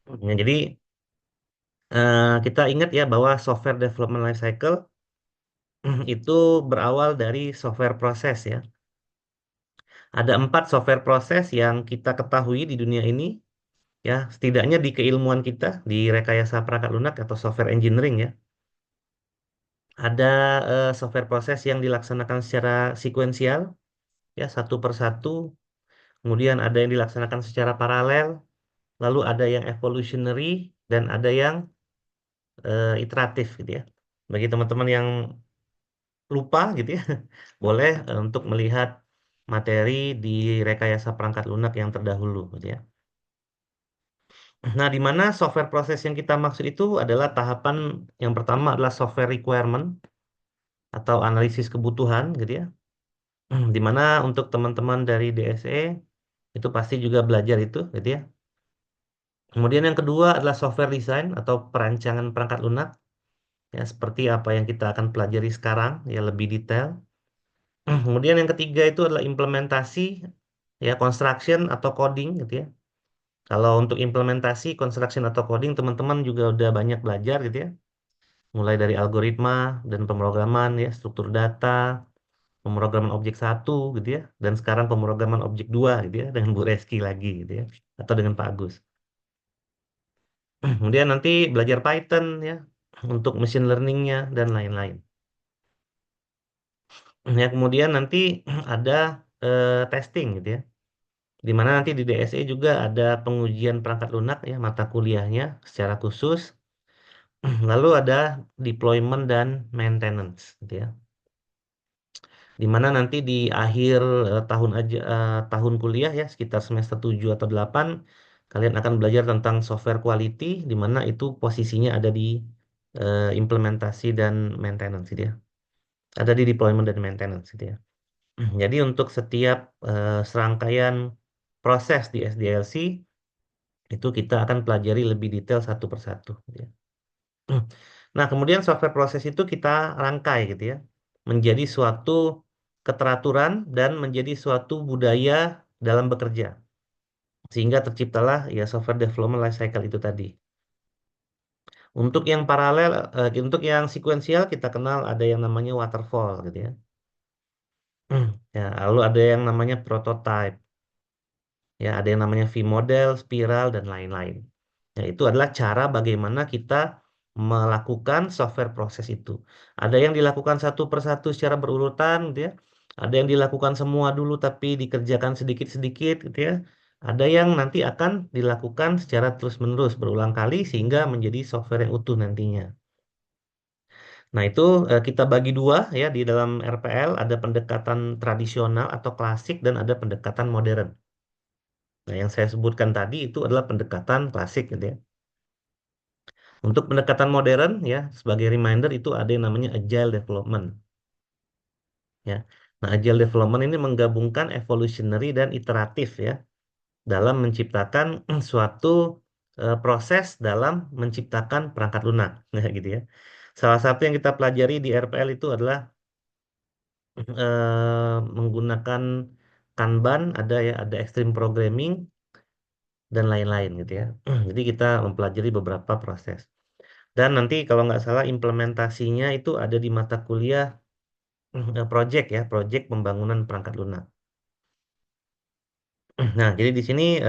Ya, jadi kita ingat ya bahwa software development life cycle itu berawal dari software proses ya. Ada 4 software proses yang kita ketahui di dunia ini ya, setidaknya di keilmuan kita di rekayasa perangkat lunak atau software engineering ya. Ada software proses yang dilaksanakan secara sekuensial ya, satu per satu. Kemudian ada yang dilaksanakan secara paralel, lalu ada yang evolutionary dan ada yang iteratif gitu ya. Bagi teman-teman yang lupa gitu ya, boleh untuk melihat materi di rekayasa perangkat lunak yang terdahulu gitu ya. Nah, di mana software proses yang kita maksud itu adalah tahapan yang pertama adalah software requirement atau analisis kebutuhan gitu ya. Di mana untuk teman-teman dari DSE itu pasti juga belajar itu gitu ya. Kemudian yang kedua adalah software design atau perancangan perangkat lunak ya, seperti apa yang kita akan pelajari sekarang ya, lebih detail. Kemudian yang ketiga itu adalah implementasi ya, construction atau coding gitu ya. Kalau untuk implementasi, construction atau coding teman-teman juga udah banyak belajar gitu ya. Mulai dari algoritma dan pemrograman ya, struktur data, pemrograman objek satu gitu ya, dan sekarang pemrograman objek dua gitu ya dengan Bu Reski lagi gitu ya, atau dengan Pak Agus. Kemudian nanti belajar Python ya untuk machine learningnya dan lain-lain. Ya, kemudian nanti ada testing gitu ya. Di mana nanti di DSE juga ada pengujian perangkat lunak ya, mata kuliahnya secara khusus. Lalu ada deployment dan maintenance gitu ya. Di mana nanti di akhir tahun kuliah ya, sekitar semester 7 atau 8 kalian akan belajar tentang software quality, di mana itu posisinya ada di implementasi dan maintenance gitu ya. Ada di deployment dan maintenance gitu ya. Jadi untuk setiap serangkaian proses di SDLC itu kita akan pelajari lebih detail satu persatu gitu ya. Nah, kemudian software proses itu kita rangkai gitu ya, menjadi suatu keteraturan dan menjadi suatu budaya dalam bekerja. Sehingga terciptalah ya software development life cycle itu tadi. Untuk yang paralel, untuk yang sekuensial kita kenal ada yang namanya waterfall gitu ya. Ya, lalu ada yang namanya prototype. Ya, ada yang namanya V-model, spiral, dan lain-lain. Ya, itu adalah cara bagaimana kita melakukan software proses itu. Ada yang dilakukan satu persatu secara berurutan, gitu ya. Ada yang dilakukan semua dulu tapi dikerjakan sedikit-sedikit, gitu ya. Ada yang nanti akan dilakukan secara terus-menerus berulang kali sehingga menjadi software yang utuh nantinya. Nah, itu kita bagi dua ya di dalam RPL, ada pendekatan tradisional atau klasik dan ada pendekatan modern. Nah, yang saya sebutkan tadi itu adalah pendekatan klasik gitu ya. Untuk pendekatan modern ya, sebagai reminder itu ada yang namanya agile development ya. Nah, agile development ini menggabungkan evolutionary dan iteratif ya dalam menciptakan suatu proses dalam menciptakan perangkat lunak ya gitu ya. Salah satu yang kita pelajari di RPL itu adalah menggunakan Kanban, ada ya, ada extreme programming dan lain-lain gitu ya. Jadi kita mempelajari beberapa proses. Dan nanti kalau nggak salah implementasinya itu ada di mata kuliah project ya, project pembangunan perangkat lunak. Nah, jadi di sini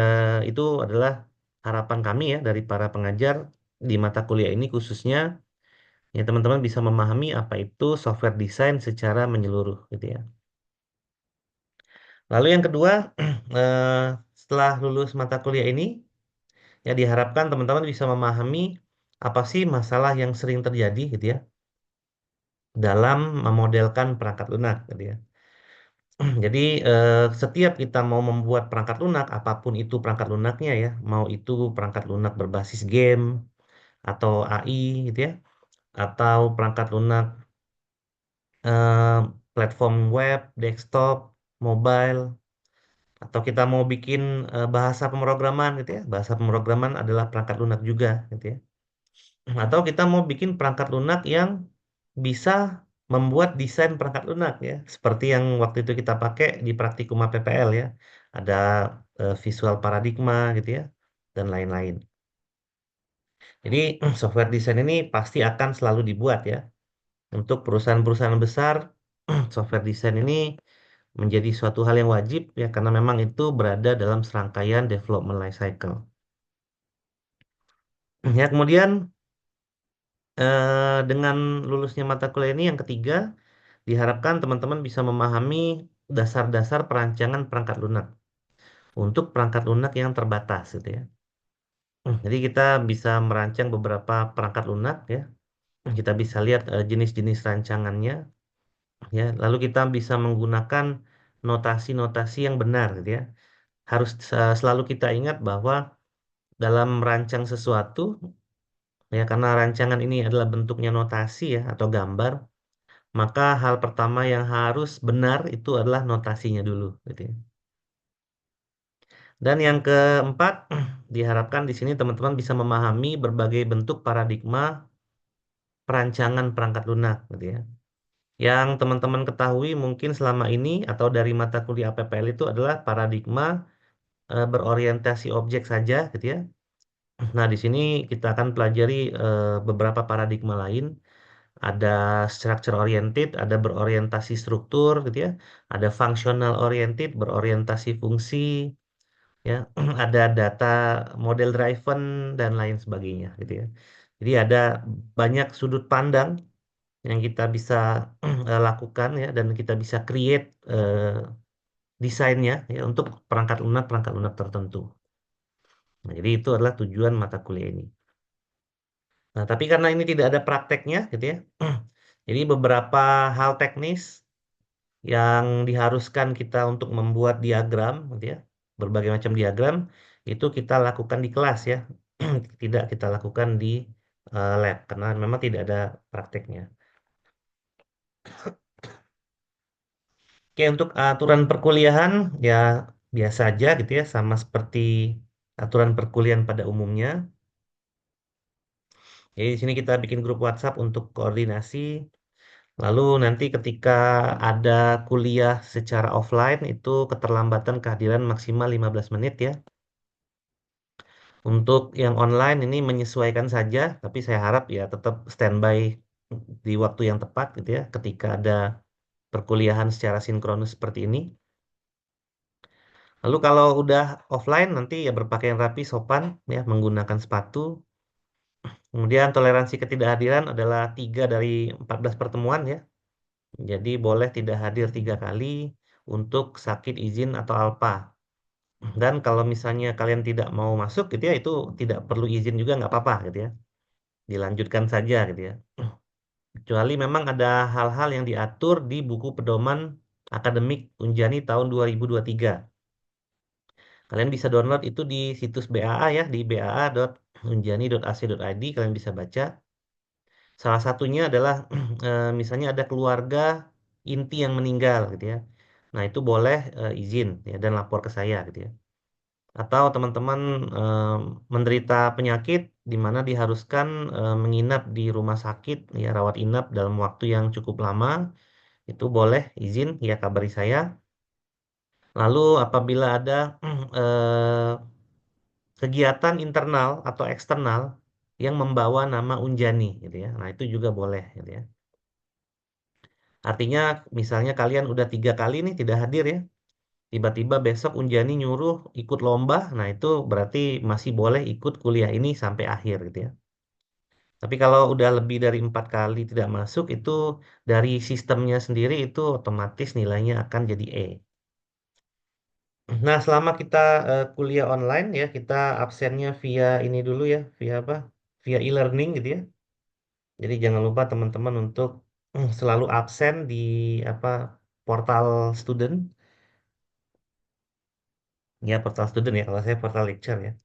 itu adalah harapan kami ya dari para pengajar di mata kuliah ini khususnya ya teman-teman bisa memahami apa itu software design secara menyeluruh gitu ya. Lalu yang kedua, eh, setelah lulus mata kuliah ini ya diharapkan teman-teman bisa memahami apa sih masalah yang sering terjadi gitu ya dalam memodelkan perangkat lunak gitu ya. Jadi setiap kita mau membuat perangkat lunak, apapun itu perangkat lunaknya ya, mau itu perangkat lunak berbasis game atau AI gitu ya, atau perangkat lunak eh, platform web, desktop, mobile, atau kita mau bikin bahasa pemrograman gitu ya, bahasa pemrograman adalah perangkat lunak juga gitu ya. Atau kita mau bikin perangkat lunak yang bisa membuat desain perangkat lunak ya, seperti yang waktu itu kita pakai di praktikum PPL ya. Ada visual paradigma gitu ya dan lain-lain. Jadi software desain ini pasti akan selalu dibuat ya. Untuk perusahaan-perusahaan besar, software desain ini menjadi suatu hal yang wajib ya karena memang itu berada dalam serangkaian development life cycle. Ya, kemudian dengan lulusnya mata kuliah ini yang ketiga, diharapkan teman-teman bisa memahami dasar-dasar perancangan perangkat lunak untuk perangkat lunak yang terbatas gitu ya. Jadi kita bisa merancang beberapa perangkat lunak ya. Kita bisa lihat jenis-jenis rancangannya ya. Lalu kita bisa menggunakan notasi-notasi yang benar gitu ya. Harus selalu kita ingat bahwa dalam merancang sesuatu ya karena rancangan ini adalah bentuknya notasi ya atau gambar, maka hal pertama yang harus benar itu adalah notasinya dulu gitu ya. Dan yang keempat, diharapkan di sini teman-teman bisa memahami berbagai bentuk paradigma perancangan perangkat lunak gitu ya. Yang teman-teman ketahui mungkin selama ini atau dari mata kuliah PPL itu adalah paradigma berorientasi objek saja gitu ya. Nah, di sini kita akan pelajari beberapa paradigma lain. Ada structure oriented, ada berorientasi struktur gitu ya. Ada functional oriented, berorientasi fungsi, ya. Ada data model driven dan lain sebagainya gitu ya. Jadi ada banyak sudut pandang yang kita bisa lakukan ya dan kita bisa create desainnya ya untuk perangkat lunak tertentu. Nah, jadi itu adalah tujuan mata kuliah ini. Nah, tapi karena ini tidak ada prakteknya gitu ya. Jadi beberapa hal teknis yang diharuskan kita untuk membuat diagram gitu ya. Berbagai macam diagram itu kita lakukan di kelas ya. Tidak kita lakukan di lab karena memang tidak ada prakteknya. Oke, untuk aturan perkuliahan ya biasa aja gitu ya, sama seperti aturan perkuliahan pada umumnya. Jadi di sini kita bikin grup WhatsApp untuk koordinasi. Lalu nanti ketika ada kuliah secara offline itu keterlambatan kehadiran maksimal 15 menit ya. Untuk yang online ini menyesuaikan saja, tapi saya harap ya tetap standby di waktu yang tepat gitu ya ketika ada perkuliahan secara sinkronus seperti ini. Lalu kalau udah offline nanti ya berpakaian rapi, sopan ya, menggunakan sepatu. Kemudian toleransi ketidakhadiran adalah 3 dari 14 pertemuan ya. Jadi boleh tidak hadir 3 kali untuk sakit, izin, atau alpa. Dan kalau misalnya kalian tidak mau masuk gitu ya, itu tidak perlu izin juga nggak apa-apa gitu ya. Dilanjutkan saja gitu ya. Kecuali memang ada hal-hal yang diatur di buku pedoman akademik Unjani tahun 2023. Kalian bisa download itu di situs BAA ya, di baa.unjani.ac.id kalian bisa baca. Salah satunya adalah misalnya ada keluarga inti yang meninggal gitu ya. Nah, itu boleh izin ya dan lapor ke saya gitu ya. Atau teman-teman menderita penyakit di mana diharuskan menginap di rumah sakit ya rawat inap dalam waktu yang cukup lama, itu boleh izin ya kabari saya. Lalu apabila ada kegiatan internal atau eksternal yang membawa nama Unjani gitu ya. Nah, itu juga boleh gitu ya. Artinya misalnya kalian udah 3 kali nih tidak hadir ya. Tiba-tiba besok Unjani nyuruh ikut lomba. Nah, itu berarti masih boleh ikut kuliah ini sampai akhir gitu ya. Tapi kalau udah lebih dari 4 kali tidak masuk, itu dari sistemnya sendiri itu otomatis nilainya akan jadi E. Nah, selama kita kuliah online ya, kita absennya via ini dulu ya, via apa? Via e-learning gitu ya. Jadi jangan lupa teman-teman untuk selalu absen di apa portal student, ya portal student ya. Kalau saya portal lecture ya.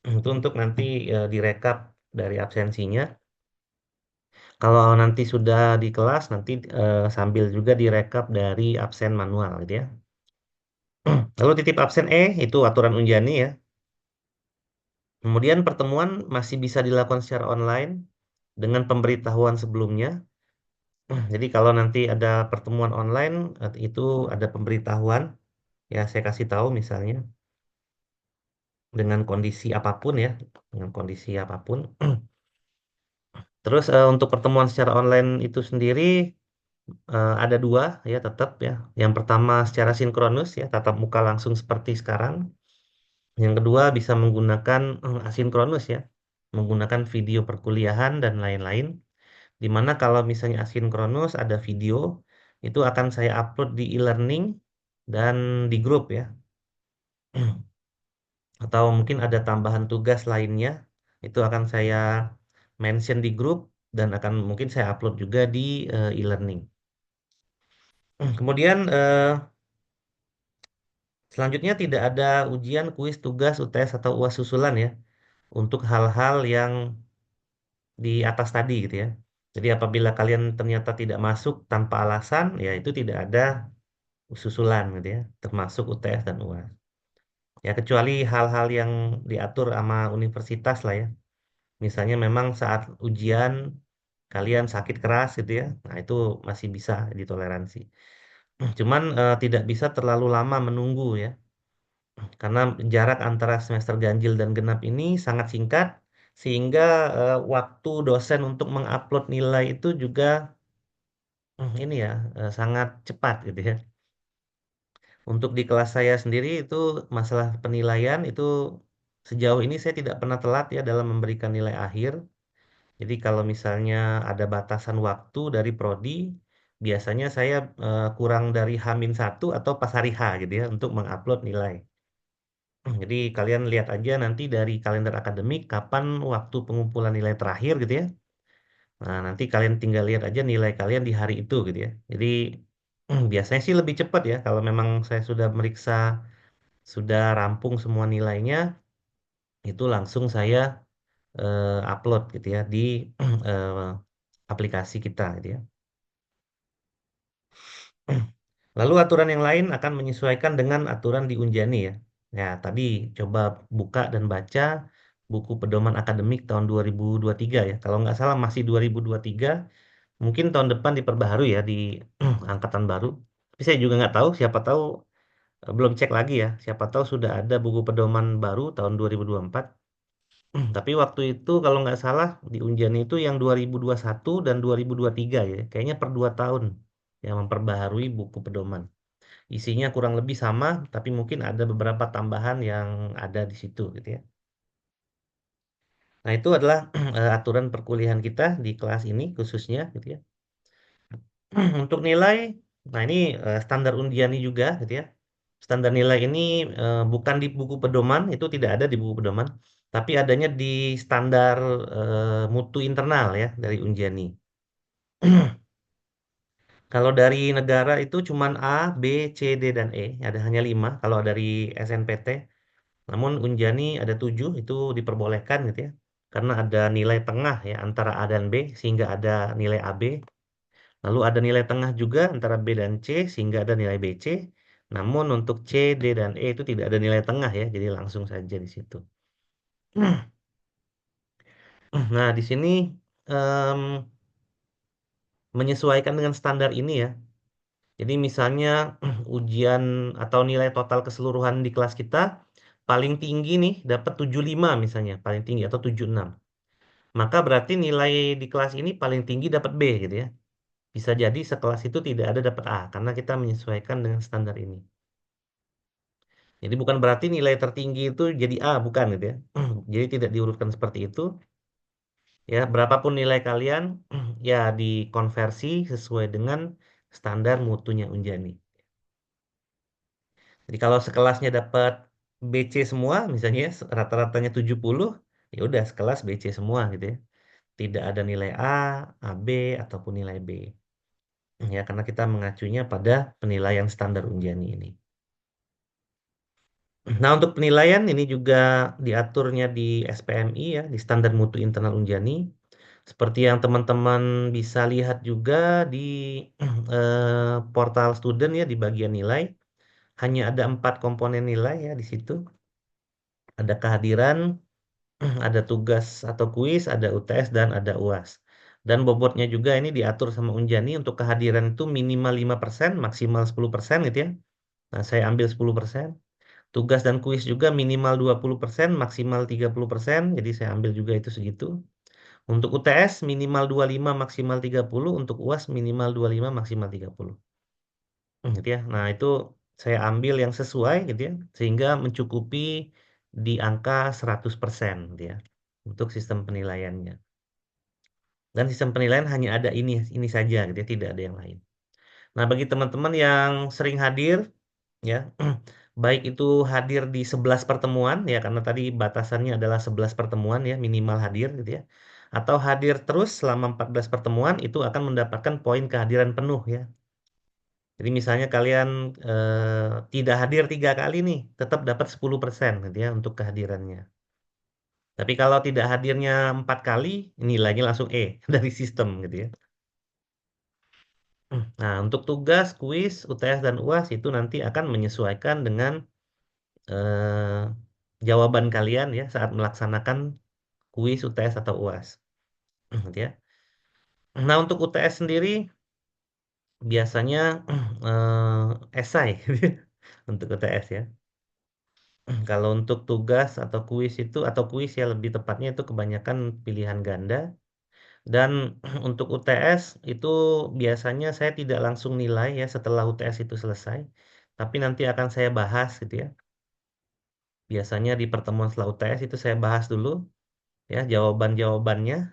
Itu untuk nanti direkap dari absensinya. Kalau nanti sudah di kelas, nanti sambil juga direkap dari absen manual gitu ya. Lalu titip absen itu aturan Unjani ya. Kemudian pertemuan masih bisa dilakukan secara online dengan pemberitahuan sebelumnya. Jadi kalau nanti ada pertemuan online, itu ada pemberitahuan, ya saya kasih tahu misalnya. dengan kondisi apapun ya, dengan kondisi apapun. Terus untuk pertemuan secara online itu sendiri ada dua ya tetap ya. Yang pertama secara sinkronus ya, tatap muka langsung seperti sekarang. Yang kedua bisa menggunakan asinkronus ya, menggunakan video perkuliahan dan lain-lain. Dimana kalau misalnya asinkronus ada video, itu akan saya upload di e-learning dan di grup ya. Atau mungkin ada tambahan tugas lainnya, itu akan saya mention di grup dan akan mungkin saya upload juga di e-learning. Kemudian selanjutnya tidak ada ujian, kuis, tugas, UTS atau UAS susulan ya untuk hal-hal yang di atas tadi gitu ya. Jadi apabila kalian ternyata tidak masuk tanpa alasan, ya itu tidak ada susulan gitu ya, termasuk UTS dan UAS. Ya kecuali hal-hal yang diatur sama universitas lah ya. Misalnya memang saat ujian kalian sakit keras gitu ya, nah itu masih bisa ditoleransi. Cuman tidak bisa terlalu lama menunggu ya, karena jarak antara semester ganjil dan genap ini sangat singkat, sehingga waktu dosen untuk mengupload nilai itu juga ini ya sangat cepat gitu ya. Untuk di kelas saya sendiri itu masalah penilaian itu sejauh ini saya tidak pernah telat ya dalam memberikan nilai akhir. Jadi kalau misalnya ada batasan waktu dari prodi, biasanya saya kurang dari H-1 atau pas hari H gitu ya untuk mengupload nilai. Jadi kalian lihat aja nanti dari kalender akademik kapan waktu pengumpulan nilai terakhir gitu ya. Nah, nanti kalian tinggal lihat aja nilai kalian di hari itu gitu ya. Jadi biasanya sih lebih cepat ya kalau memang saya sudah meriksa, sudah rampung semua nilainya, itu langsung saya upload gitu ya di eh, aplikasi kita gitu ya. Lalu aturan yang lain akan menyesuaikan dengan aturan di Unjani ya. Ya, tadi coba buka dan baca buku pedoman akademik tahun 2023 ya. Kalau nggak salah masih 2023, mungkin tahun depan diperbaharui ya di angkatan baru. Tapi saya juga nggak tahu, siapa tahu belum cek lagi ya. Siapa tahu sudah ada buku pedoman baru tahun 2024. Tapi waktu itu kalau nggak salah di Unjani itu yang 2021 dan 2023 ya. Kayaknya per 2 tahun yang memperbaharui buku pedoman. Isinya kurang lebih sama, tapi mungkin ada beberapa tambahan yang ada di situ gitu ya. Nah, itu adalah aturan perkuliahan kita di kelas ini khususnya gitu ya. Untuk nilai, nah ini standar Undiani juga gitu ya. Standar nilai ini bukan di buku pedoman, itu tidak ada di buku pedoman, tapi adanya di standar mutu internal ya dari Unjani. Kalau dari negara itu cuman A, B, C, D, dan E. Ada hanya 5 kalau dari SNPT. Namun Unjani ada 7 itu diperbolehkan gitu ya. Karena ada nilai tengah ya antara A dan B sehingga ada nilai AB. Lalu ada nilai tengah juga antara B dan C sehingga ada nilai BC. Namun untuk C, D, dan E itu tidak ada nilai tengah ya. Jadi langsung saja di situ. Nah, di sini em, menyesuaikan dengan standar ini ya. Jadi misalnya ujian atau nilai total keseluruhan di kelas kita paling tinggi nih dapat 75 misalnya, paling tinggi atau 76. Maka berarti nilai di kelas ini paling tinggi dapat B gitu ya. Bisa jadi sekelas itu tidak ada dapat A karena kita menyesuaikan dengan standar ini. Jadi bukan berarti nilai tertinggi itu jadi A, bukan gitu ya. Jadi tidak diurutkan seperti itu. Ya, berapapun nilai kalian ya dikonversi sesuai dengan standar mutunya Unjani. Jadi kalau sekelasnya dapat BC semua, misalnya ya, rata-ratanya 70, ya udah sekelas BC semua gitu ya. Tidak ada nilai A, AB, ataupun nilai B. Ya, karena kita mengacunya pada penilaian standar Unjani ini. Nah, untuk penilaian ini juga diaturnya di SPMI ya, di Standar Mutu Internal Unjani. Seperti yang teman-teman bisa lihat juga di portal student ya di bagian nilai, hanya ada 4 komponen nilai ya di situ. Ada kehadiran, ada tugas atau kuis, ada UTS, dan ada UAS. Dan bobotnya juga ini diatur sama Unjani untuk kehadiran itu minimal 5%, maksimal 10% gitu ya. Nah, saya ambil 10%. Tugas dan kuis juga minimal 20%, maksimal 30%. Jadi saya ambil juga itu segitu. Untuk UTS minimal 25, maksimal 30. Untuk UAS minimal 25, maksimal 30. Gitu ya. Nah, itu saya ambil yang sesuai gitu ya. Sehingga mencukupi di angka 100% gitu ya. Untuk sistem penilaiannya. Dan sistem penilaian hanya ada ini saja gitu ya, tidak ada yang lain. Nah, bagi teman-teman yang sering hadir ya, baik itu hadir di 11 pertemuan ya, karena tadi batasannya adalah 11 pertemuan ya, minimal hadir gitu ya. Atau hadir terus selama 14 pertemuan itu akan mendapatkan poin kehadiran penuh ya. Jadi misalnya kalian tidak hadir 3 kali nih, tetap dapat 10% gitu ya untuk kehadirannya. Tapi kalau tidak hadirnya 4 kali, nilainya langsung E dari sistem gitu ya. Nah, untuk tugas, kuis, UTS, dan UAS itu nanti akan menyesuaikan dengan eh, jawaban kalian ya saat melaksanakan kuis, UTS, atau UAS. Gitu ya. Nah, untuk UTS sendiri biasanya esai untuk UTS ya. Kalau untuk tugas atau kuis itu, atau kuis ya lebih tepatnya itu kebanyakan pilihan ganda. Dan untuk UTS itu biasanya saya tidak langsung nilai ya setelah UTS itu selesai. Tapi nanti akan saya bahas gitu ya. Biasanya di pertemuan setelah UTS itu saya bahas dulu ya jawaban-jawabannya.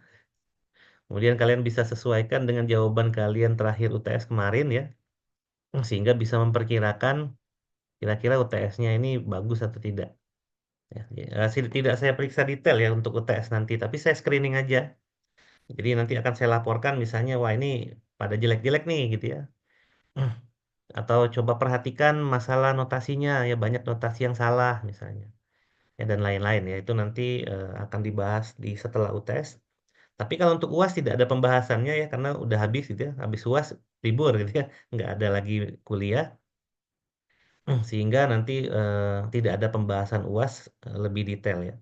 Kemudian kalian bisa sesuaikan dengan jawaban kalian terakhir UTS kemarin ya. Sehingga bisa memperkirakan kira-kira UTS-nya ini bagus atau tidak. Ya, tidak saya periksa detail ya untuk UTS nanti, tapi saya screening aja. Jadi nanti akan saya laporkan misalnya, wah ini pada jelek-jelek nih gitu ya. Atau coba perhatikan masalah notasinya, ya banyak notasi yang salah misalnya. Ya, dan lain-lain ya. Itu nanti akan dibahas di setelah UTS. Tapi kalau untuk UAS tidak ada pembahasannya ya, karena udah habis gitu ya. Habis UAS libur gitu ya. Nggak ada lagi kuliah. Sehingga nanti tidak ada pembahasan UAS lebih detail ya.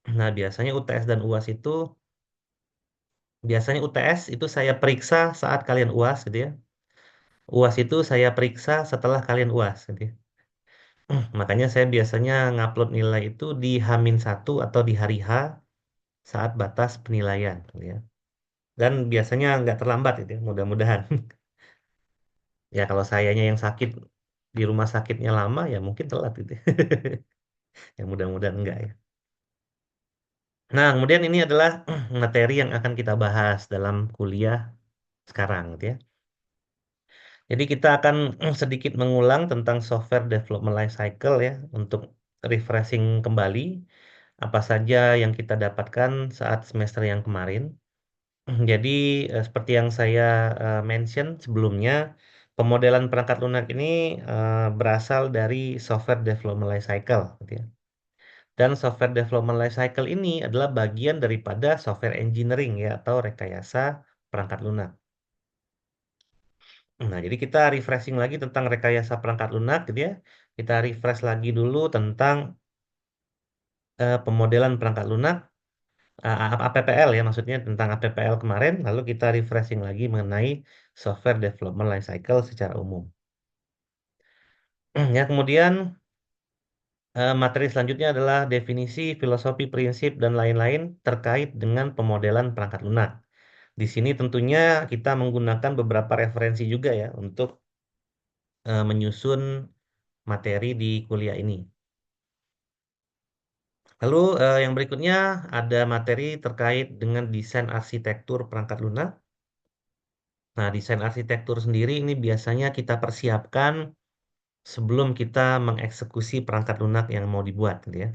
Nah, biasanya UTS itu saya periksa saat kalian UAS gitu ya. UAS itu saya periksa setelah kalian UAS gitu ya. Makanya saya biasanya ngupload nilai itu di H-1 atau di hari H saat batas penilaian gitu ya. Dan biasanya nggak terlambat gitu ya, mudah-mudahan. Ya kalau sayanya yang sakit di rumah sakitnya lama ya mungkin telat gitu ya. Ya mudah-mudahan enggak ya. Nah, kemudian ini adalah materi yang akan kita bahas dalam kuliah sekarang gitu ya. Jadi kita akan sedikit mengulang tentang software development life cycle ya untuk refreshing kembali apa saja yang kita dapatkan saat semester yang kemarin. Jadi seperti yang saya mention sebelumnya, pemodelan perangkat lunak ini berasal dari software development life cycle gitu ya. Dan software development life cycle ini adalah bagian daripada software engineering ya atau rekayasa perangkat lunak. Nah, jadi kita refreshing lagi tentang rekayasa perangkat lunak gitu ya. Kita refresh lagi dulu tentang pemodelan perangkat lunak, APPL ya maksudnya tentang APPL kemarin, lalu kita refreshing lagi mengenai software development life cycle secara umum. Ya, kemudian materi selanjutnya adalah definisi, filosofi, prinsip, dan lain-lain terkait dengan pemodelan perangkat lunak. Di sini tentunya kita menggunakan beberapa referensi juga ya untuk menyusun materi di kuliah ini. Lalu yang berikutnya ada materi terkait dengan desain arsitektur perangkat lunak. Nah, desain arsitektur sendiri ini biasanya kita persiapkan sebelum kita mengeksekusi perangkat lunak yang mau dibuat, gitu ya.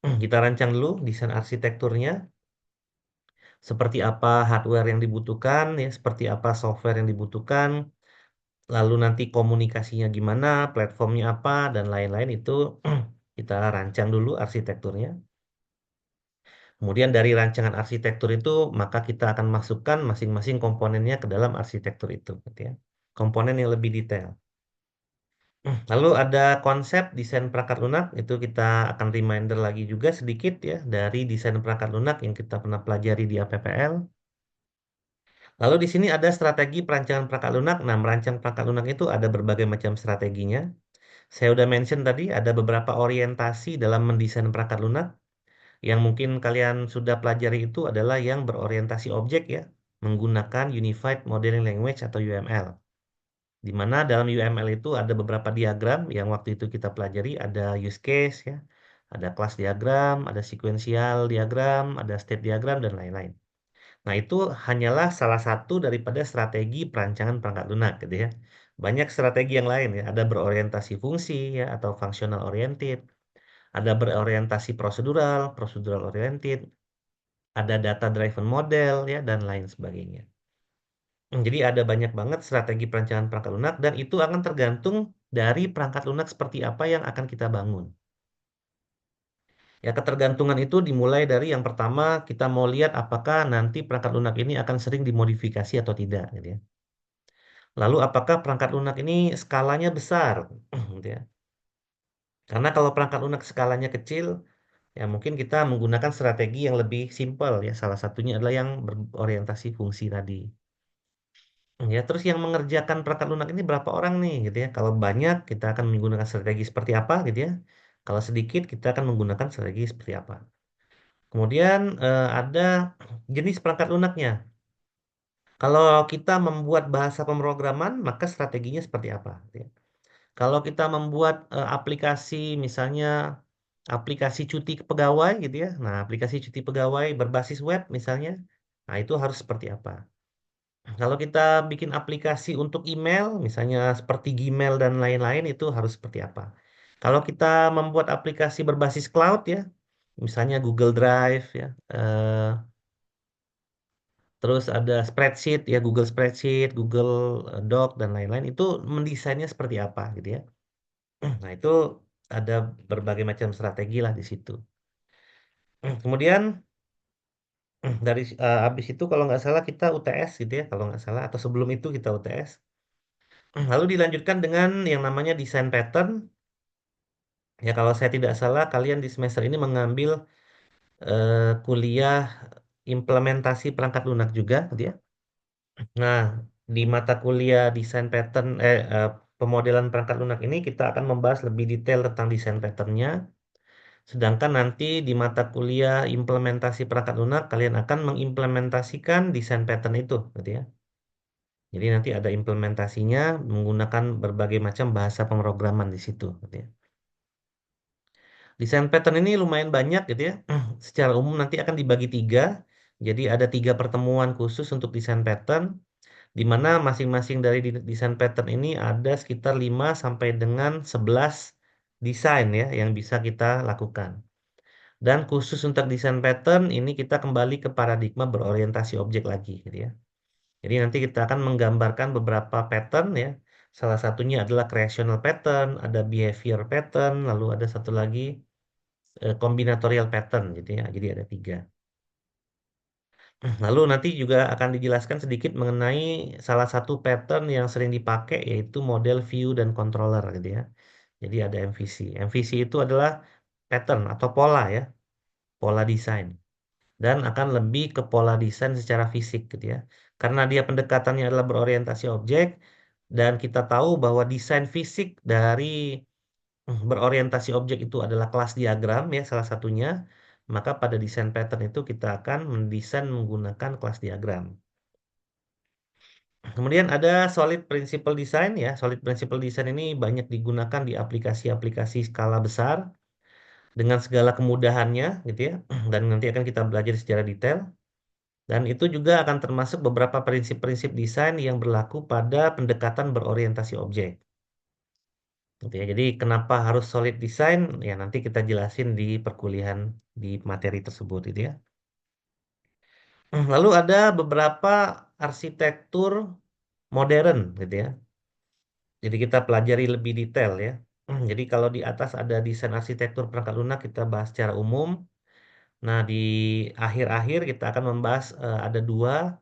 Kita rancang dulu desain arsitekturnya, seperti apa hardware yang dibutuhkan, ya, seperti apa software yang dibutuhkan, lalu nanti komunikasinya gimana, platformnya apa, dan lain-lain itu kita rancang dulu arsitekturnya. Kemudian dari rancangan arsitektur itu, maka kita akan masukkan masing-masing komponennya ke dalam arsitektur itu, gitu ya. Komponen yang lebih detail. Lalu ada konsep desain perangkat lunak, itu kita akan reminder lagi juga sedikit ya dari desain perangkat lunak yang kita pernah pelajari di APPL. Lalu di sini ada strategi perancangan perangkat lunak. Nah, merancang perangkat lunak itu ada berbagai macam strateginya. Saya udah mention tadi ada beberapa orientasi dalam mendesain perangkat lunak. Yang mungkin kalian sudah pelajari itu adalah yang berorientasi objek ya, menggunakan Unified Modeling Language atau UML. Di mana dalam UML itu ada beberapa diagram yang waktu itu kita pelajari, ada use case ya, ada class diagram, ada sequential diagram, ada state diagram dan lain-lain. Nah, itu hanyalah salah satu daripada strategi perancangan perangkat lunak gitu ya. Banyak strategi yang lain ya, ada berorientasi fungsi ya atau functional oriented, ada berorientasi prosedural, procedural oriented, ada data driven model ya dan lain sebagainya. Jadi ada banyak banget strategi perancangan perangkat lunak dan itu akan tergantung dari perangkat lunak seperti apa yang akan kita bangun. Ya, ketergantungan itu dimulai dari yang pertama kita mau lihat apakah nanti perangkat lunak ini akan sering dimodifikasi atau tidak gitu ya. Lalu apakah perangkat lunak ini skalanya besar gitu ya. Karena kalau perangkat lunak skalanya kecil, ya mungkin kita menggunakan strategi yang lebih simpel ya. Salah satunya adalah yang berorientasi fungsi tadi. Ya, terus yang mengerjakan perangkat lunak ini berapa orang nih gitu ya. Kalau banyak kita akan menggunakan strategi seperti apa gitu ya. Kalau sedikit kita akan menggunakan strategi seperti apa. Kemudian ada jenis perangkat lunaknya. Kalau kita membuat bahasa pemrograman, maka strateginya seperti apa, gitu ya. Kalau kita membuat aplikasi, misalnya aplikasi cuti pegawai gitu ya. Nah, aplikasi cuti pegawai berbasis web misalnya, nah itu harus seperti apa. Kalau kita bikin aplikasi untuk email, misalnya seperti Gmail dan lain-lain, itu harus seperti apa. Kalau kita membuat aplikasi berbasis cloud ya, misalnya Google Drive ya, terus ada spreadsheet ya, Google Spreadsheet, Google Doc dan lain-lain, itu mendesainnya seperti apa gitu ya. Nah, itu ada berbagai macam strategi lah di situ. Kemudian dari habis itu kalau nggak salah kita UTS gitu ya, kalau nggak salah atau sebelum itu kita UTS. Lalu dilanjutkan dengan yang namanya design pattern. Ya kalau saya tidak salah kalian di semester ini mengambil kuliah implementasi perangkat lunak juga gitu ya. Nah, di mata kuliah desain pattern pemodelan perangkat lunak ini kita akan membahas lebih detail tentang desain patternnya. Sedangkan nanti di mata kuliah implementasi perangkat lunak kalian akan mengimplementasikan desain pattern itu, gitu ya. Jadi nanti ada implementasinya menggunakan berbagai macam bahasa pemrograman di situ, gitu ya. Desain pattern ini lumayan banyak, gitu ya. Secara umum nanti akan dibagi tiga. Jadi ada tiga pertemuan khusus untuk desain pattern, di mana masing-masing dari desain pattern ini ada sekitar 5 sampai dengan 11 desain ya yang bisa kita lakukan. Dan khusus untuk desain pattern ini kita kembali ke paradigma berorientasi objek lagi gitu ya. Jadi nanti kita akan menggambarkan beberapa pattern ya. Salah satunya adalah creational pattern, ada behavior pattern, lalu ada satu lagi combinatorial pattern gitu ya. Jadi ada tiga. Lalu nanti juga akan dijelaskan sedikit mengenai salah satu pattern yang sering dipakai yaitu model view dan controller gitu ya. Jadi ada MVC. MVC itu adalah pattern atau pola ya, pola desain. Dan akan lebih ke pola desain secara fisik gitu ya. Karena dia pendekatannya adalah berorientasi objek dan kita tahu bahwa desain fisik dari berorientasi objek itu adalah kelas diagram ya salah satunya, maka pada desain pattern itu kita akan mendesain menggunakan kelas diagram. Kemudian ada solid principle design ya. Solid principle design ini banyak digunakan di aplikasi-aplikasi skala besar dengan segala kemudahannya gitu ya. Dan nanti akan kita belajar secara detail. Dan itu juga akan termasuk beberapa prinsip-prinsip desain yang berlaku pada pendekatan berorientasi objek. Gitu ya. Jadi kenapa harus solid design? Ya nanti kita jelasin di perkuliahan di materi tersebut itu ya. Lalu ada beberapa arsitektur modern gitu ya. Jadi kita pelajari lebih detail ya. Jadi kalau di atas ada desain arsitektur perangkat lunak kita bahas secara umum. Nah di akhir-akhir kita akan membahas ada dua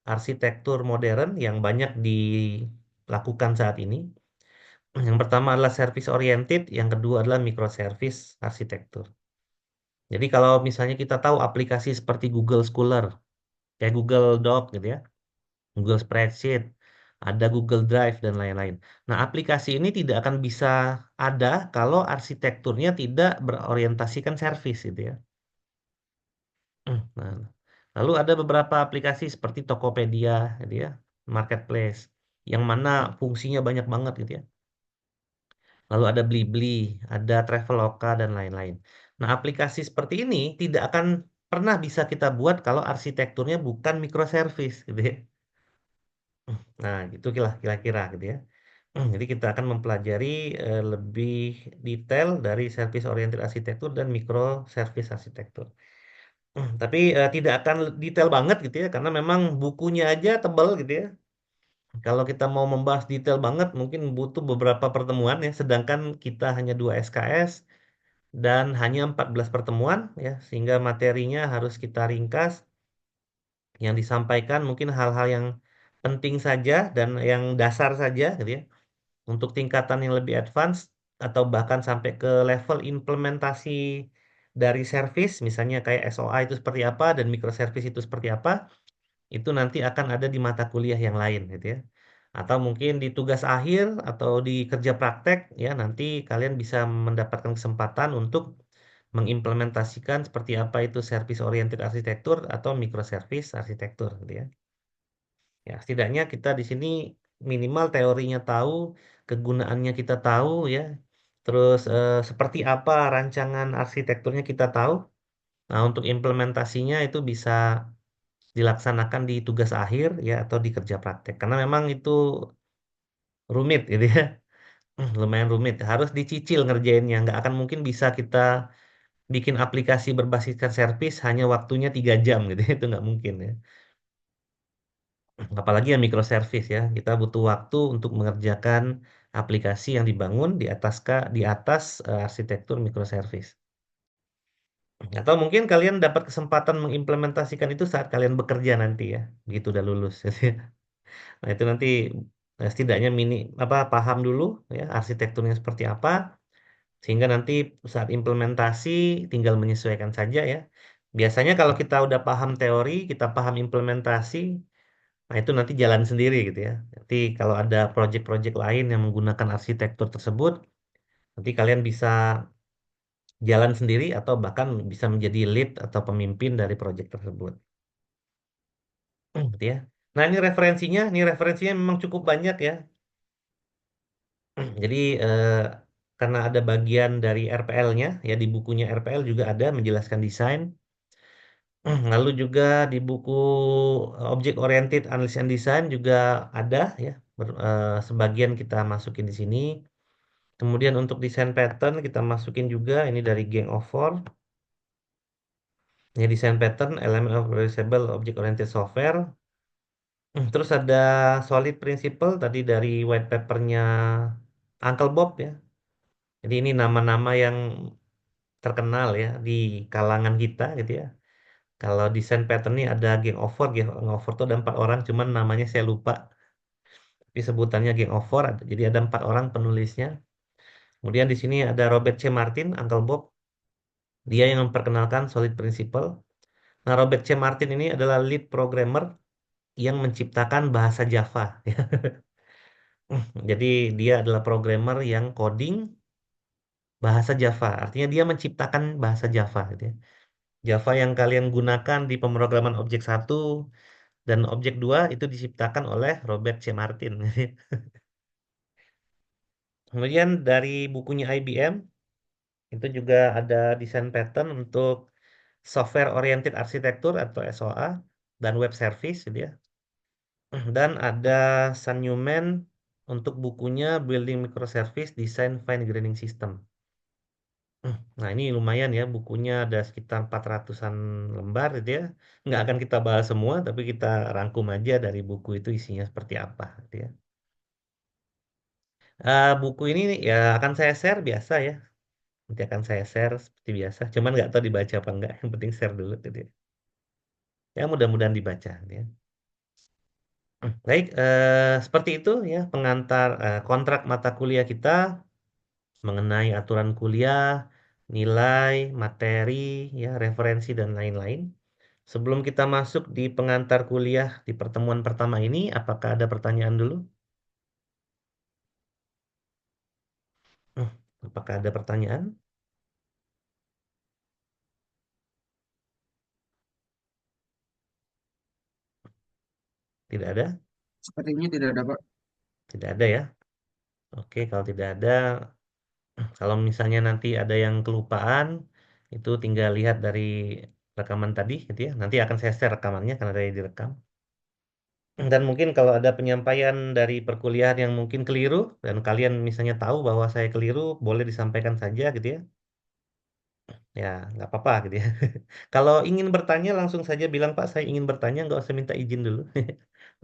arsitektur modern yang banyak dilakukan saat ini. Yang pertama adalah service oriented, yang kedua adalah microservice arsitektur. Jadi kalau misalnya kita tahu aplikasi seperti Google Scholar, kayak Google Doc gitu ya, Google Spreadsheet, ada Google Drive dan lain-lain. Nah, aplikasi ini tidak akan bisa ada kalau arsitekturnya tidak berorientasikan service gitu ya. Nah, lalu ada beberapa aplikasi seperti Tokopedia gitu ya, marketplace yang mana fungsinya banyak banget gitu ya. Lalu ada Blibli, ada Traveloka dan lain-lain. Nah, aplikasi seperti ini tidak akan pernah bisa kita buat kalau arsitekturnya bukan microservice gitu ya. Nah, gitu kira-kira gitu ya. Jadi kita akan mempelajari lebih detail dari service oriented arsitektur dan microservice arsitektur. Tapi tidak akan detail banget gitu ya, karena memang bukunya aja tebal gitu ya. Kalau kita mau membahas detail banget, mungkin butuh beberapa pertemuan ya, sedangkan kita hanya 2 SKS dan hanya 14 pertemuan ya, sehingga materinya harus kita ringkas, yang disampaikan mungkin hal-hal yang penting saja dan yang dasar saja gitu ya. Untuk tingkatan yang lebih advance atau bahkan sampai ke level implementasi dari service, misalnya kayak SOA itu seperti apa dan microservice itu seperti apa, itu nanti akan ada di mata kuliah yang lain gitu ya. Atau mungkin di tugas akhir atau di kerja praktek ya, nanti kalian bisa mendapatkan kesempatan untuk mengimplementasikan seperti apa itu service oriented arsitektur atau microservice arsitektur gitu ya. Ya, setidaknya kita di sini minimal teorinya tahu, kegunaannya kita tahu ya. Terus seperti apa rancangan arsitekturnya kita tahu. Nah, untuk implementasinya itu bisa dilaksanakan di tugas akhir ya atau di kerja praktek. Karena memang itu rumit gitu ya. Lumayan rumit. Harus dicicil ngerjainnya. Nggak akan mungkin bisa kita bikin aplikasi berbasiskan service hanya waktunya 3 jam gitu. Itu nggak mungkin ya. Apalagi yang microservice ya, kita butuh waktu untuk mengerjakan aplikasi yang dibangun di atas arsitektur microservice. Atau mungkin kalian dapat kesempatan mengimplementasikan itu saat kalian bekerja nanti ya, begitu udah lulus. Nah, itu nanti setidaknya apa paham dulu ya arsitekturnya seperti apa, sehingga nanti saat implementasi tinggal menyesuaikan saja ya. Biasanya kalau kita udah paham teori, kita paham implementasi, nah, itu nanti jalan sendiri gitu ya. Nanti kalau ada project-project lain yang menggunakan arsitektur tersebut, nanti kalian bisa jalan sendiri atau bahkan bisa menjadi lead atau pemimpin dari project tersebut. Gitu ya. Nah, ini referensinya memang cukup banyak ya. Jadi karena ada bagian dari RPL-nya, ya di bukunya RPL juga ada menjelaskan desain. Lalu juga di buku Object Oriented Analysis and Design juga ada ya. Sebagian kita masukin di sini. Kemudian untuk desain pattern kita masukin juga ini dari Gang of Four. Ini desain pattern, element of reusable object oriented software. Terus ada solid principle tadi dari white papernya Uncle Bob ya. Jadi ini nama-nama yang terkenal ya di kalangan kita gitu ya. Kalau desain pattern ini ada Gang of Four itu ada 4 orang, cuman namanya saya lupa. Tapi sebutannya Gang of Four, jadi ada 4 orang penulisnya. Kemudian di sini ada Robert C. Martin, Uncle Bob. Dia yang memperkenalkan solid principle. Nah, Robert C. Martin ini adalah lead programmer yang menciptakan bahasa Java. Jadi dia adalah programmer yang coding bahasa Java. Artinya dia menciptakan bahasa Java gitu ya. Java yang kalian gunakan di pemrograman objek satu dan objek 2 itu diciptakan oleh Robert C. Martin. Kemudian dari bukunya IBM itu juga ada desain pattern untuk software oriented architecture atau SOA dan web service gitu ya. Dan ada Sun Newman untuk bukunya Building Microservice Design Fine Graining System. Nah, ini lumayan ya, bukunya ada sekitar 400-an lembar gitu ya. Nggak akan kita bahas semua, tapi kita rangkum aja dari buku itu isinya seperti apa gitu ya. Buku ini ya akan saya share biasa ya. Nanti akan saya share seperti biasa. Cuman nggak tahu dibaca apa enggak. Yang penting share dulu gitu ya. Ya mudah-mudahan dibaca gitu ya. Baik, seperti itu ya pengantar kontrak mata kuliah kita mengenai aturan kuliah, nilai, materi, ya referensi dan lain-lain. Sebelum kita masuk di pengantar kuliah di pertemuan pertama ini, apakah ada pertanyaan dulu? Hmm, Apakah ada pertanyaan? Tidak ada? Sepertinya tidak ada, Pak. Tidak ada ya? Oke, kalau tidak ada, kalau misalnya nanti ada yang kelupaan, itu tinggal lihat dari rekaman tadi, gitu ya. Nanti akan saya share rekamannya karena dari direkam. Dan mungkin kalau ada penyampaian dari perkuliahan yang mungkin keliru, dan kalian misalnya tahu bahwa saya keliru, boleh disampaikan saja, gitu ya. Ya, nggak apa-apa, gitu ya. Kalau ingin bertanya, langsung saja bilang, Pak, saya ingin bertanya, nggak usah minta izin dulu.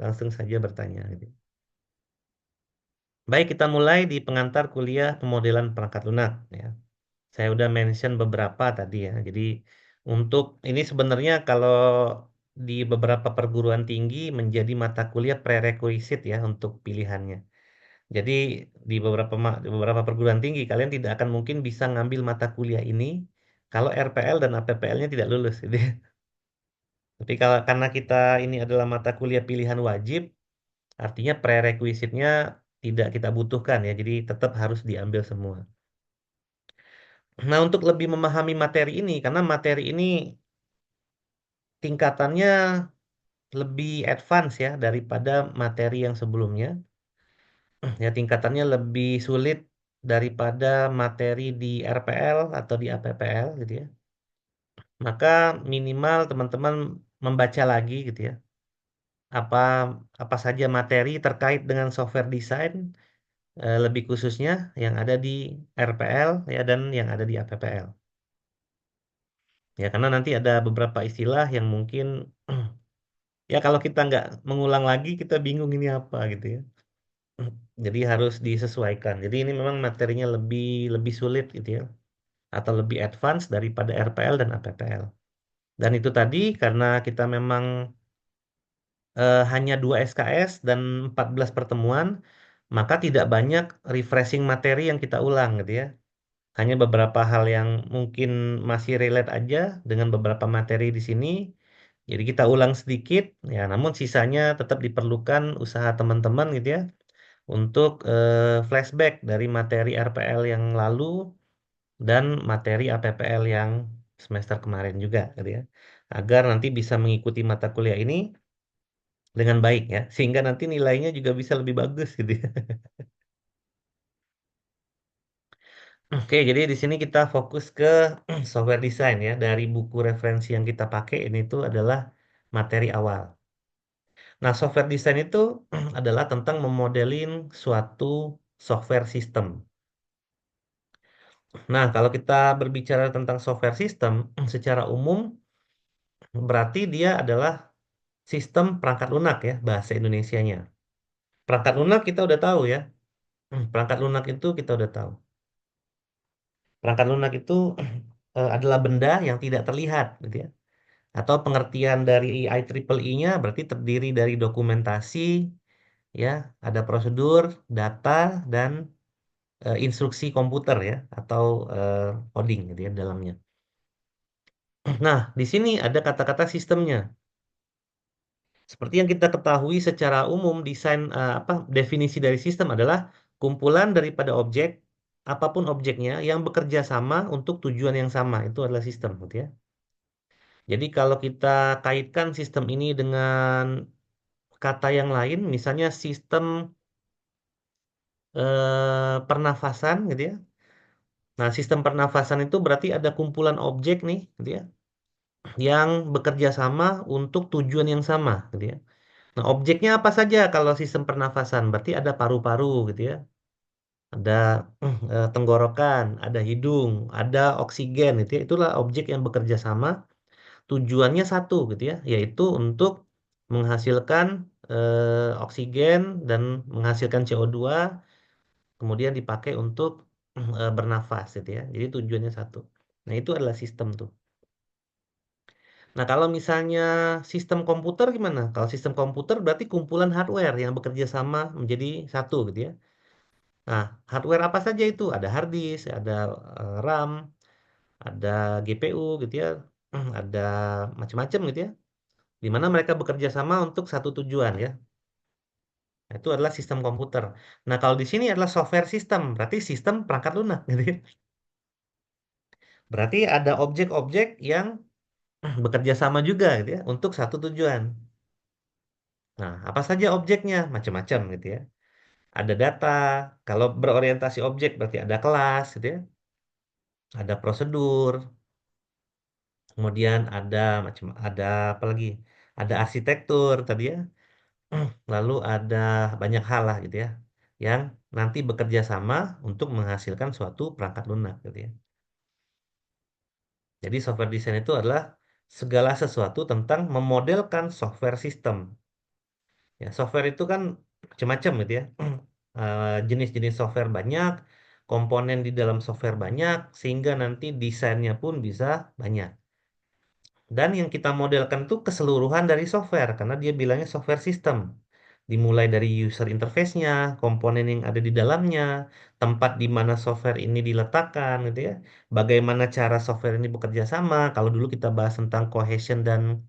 Langsung saja bertanya, gitu. Baik, kita mulai di pengantar kuliah pemodelan perangkat lunak, ya. Saya udah mention beberapa tadi ya. Jadi untuk ini sebenarnya kalau di beberapa perguruan tinggi menjadi mata kuliah prerequisite ya untuk pilihannya. Jadi di beberapa perguruan tinggi kalian tidak akan mungkin bisa ngambil mata kuliah ini kalau RPL dan APPL-nya tidak lulus gitu ya. Tapi kalau karena kita ini adalah mata kuliah pilihan wajib, artinya prerequisite-nya tidak kita butuhkan ya. Jadi tetap harus diambil semua. Nah, untuk lebih memahami materi ini, karena materi ini tingkatannya lebih advance ya daripada materi yang sebelumnya. Ya, tingkatannya lebih sulit daripada materi di RPL atau di APPL gitu ya. Maka minimal teman-teman membaca lagi gitu ya. Apa apa saja materi terkait dengan software design lebih khususnya yang ada di RPL ya dan yang ada di APPL. Ya, karena nanti ada beberapa istilah yang mungkin ya kalau kita nggak mengulang lagi kita bingung ini apa gitu ya. Jadi harus disesuaikan. Jadi ini memang materinya lebih lebih sulit gitu ya atau lebih advance daripada RPL dan APPL. Dan itu tadi karena kita memang hanya 2 SKS dan 14 pertemuan, maka tidak banyak refreshing materi yang kita ulang gitu ya. Hanya beberapa hal yang mungkin masih relate aja dengan beberapa materi di sini. Jadi kita ulang sedikit ya, namun sisanya tetap diperlukan usaha teman-teman gitu ya untuk flashback dari materi RPL yang lalu dan materi APPL yang semester kemarin juga gitu ya. Agar nanti bisa mengikuti mata kuliah ini dengan baik ya, sehingga nanti nilainya juga bisa lebih bagus gitu ya. Oke, jadi di sini kita fokus ke software design ya. Dari buku referensi yang kita pakai ini tuh adalah materi awal. Nah, software design itu adalah tentang memodelin suatu software system. Nah, kalau kita berbicara tentang software system, secara umum berarti dia adalah sistem perangkat lunak ya, bahasa Indonesianya. Perangkat lunak kita udah tahu ya. Perangkat lunak itu kita udah tahu. Perangkat lunak itu adalah benda yang tidak terlihat, gitu ya. Atau pengertian dari IEEE-nya berarti terdiri dari dokumentasi, ya, ada prosedur, data, dan instruksi komputer ya, atau eh, coding gitu ya dalamnya. Nah, di sini ada kata-kata sistemnya. Seperti yang kita ketahui secara umum, desain definisi dari sistem adalah kumpulan daripada objek, apapun objeknya yang bekerja sama untuk tujuan yang sama. Itu adalah sistem, gitu ya. Jadi kalau kita kaitkan sistem ini dengan kata yang lain, misalnya sistem pernafasan, gitu ya. Nah, sistem pernafasan itu berarti ada kumpulan objek nih, gitu ya, yang bekerja sama untuk tujuan yang sama, gitu ya. Nah, objeknya apa saja kalau sistem pernafasan? Berarti ada paru-paru, gitu ya. Ada tenggorokan, ada hidung, ada oksigen, gitu ya. Itulah objek yang bekerja sama. Tujuannya satu, gitu ya, yaitu untuk menghasilkan oksigen dan menghasilkan CO2, kemudian dipakai untuk bernafas, gitu ya. Jadi tujuannya satu. Nah, itu adalah sistem tuh. Nah, kalau misalnya sistem komputer gimana? Kalau sistem komputer berarti kumpulan hardware yang bekerja sama menjadi satu gitu ya. Nah, hardware apa saja itu? Ada hard disk, ada RAM, ada GPU gitu ya. ada macam-macam gitu ya, di mana mereka bekerja sama untuk satu tujuan ya. Nah, itu adalah sistem komputer. Nah, kalau di sini adalah software system, berarti sistem perangkat lunak gitu ya. Berarti ada objek-objek yang bekerja sama juga gitu ya untuk satu tujuan. Nah, apa saja objeknya? Macam-macam gitu ya. Ada data, kalau berorientasi objek berarti ada kelas gitu ya. Ada prosedur, kemudian ada apa lagi? Ada arsitektur tadi ya. Lalu ada banyak hal lah gitu ya yang nanti bekerja sama untuk menghasilkan suatu perangkat lunak gitu ya. Jadi software design itu adalah segala sesuatu tentang memodelkan software system. Ya, software itu kan macam-macam gitu ya. Jenis-jenis software banyak, komponen di dalam software banyak, sehingga nanti desainnya pun bisa banyak. Dan yang kita modelkan itu keseluruhan dari software, karena dia bilangnya software system. Dimulai dari user interface-nya, komponen yang ada di dalamnya, tempat di mana software ini diletakkan, gitu ya. Bagaimana cara software ini bekerja sama. Kalau dulu kita bahas tentang cohesion dan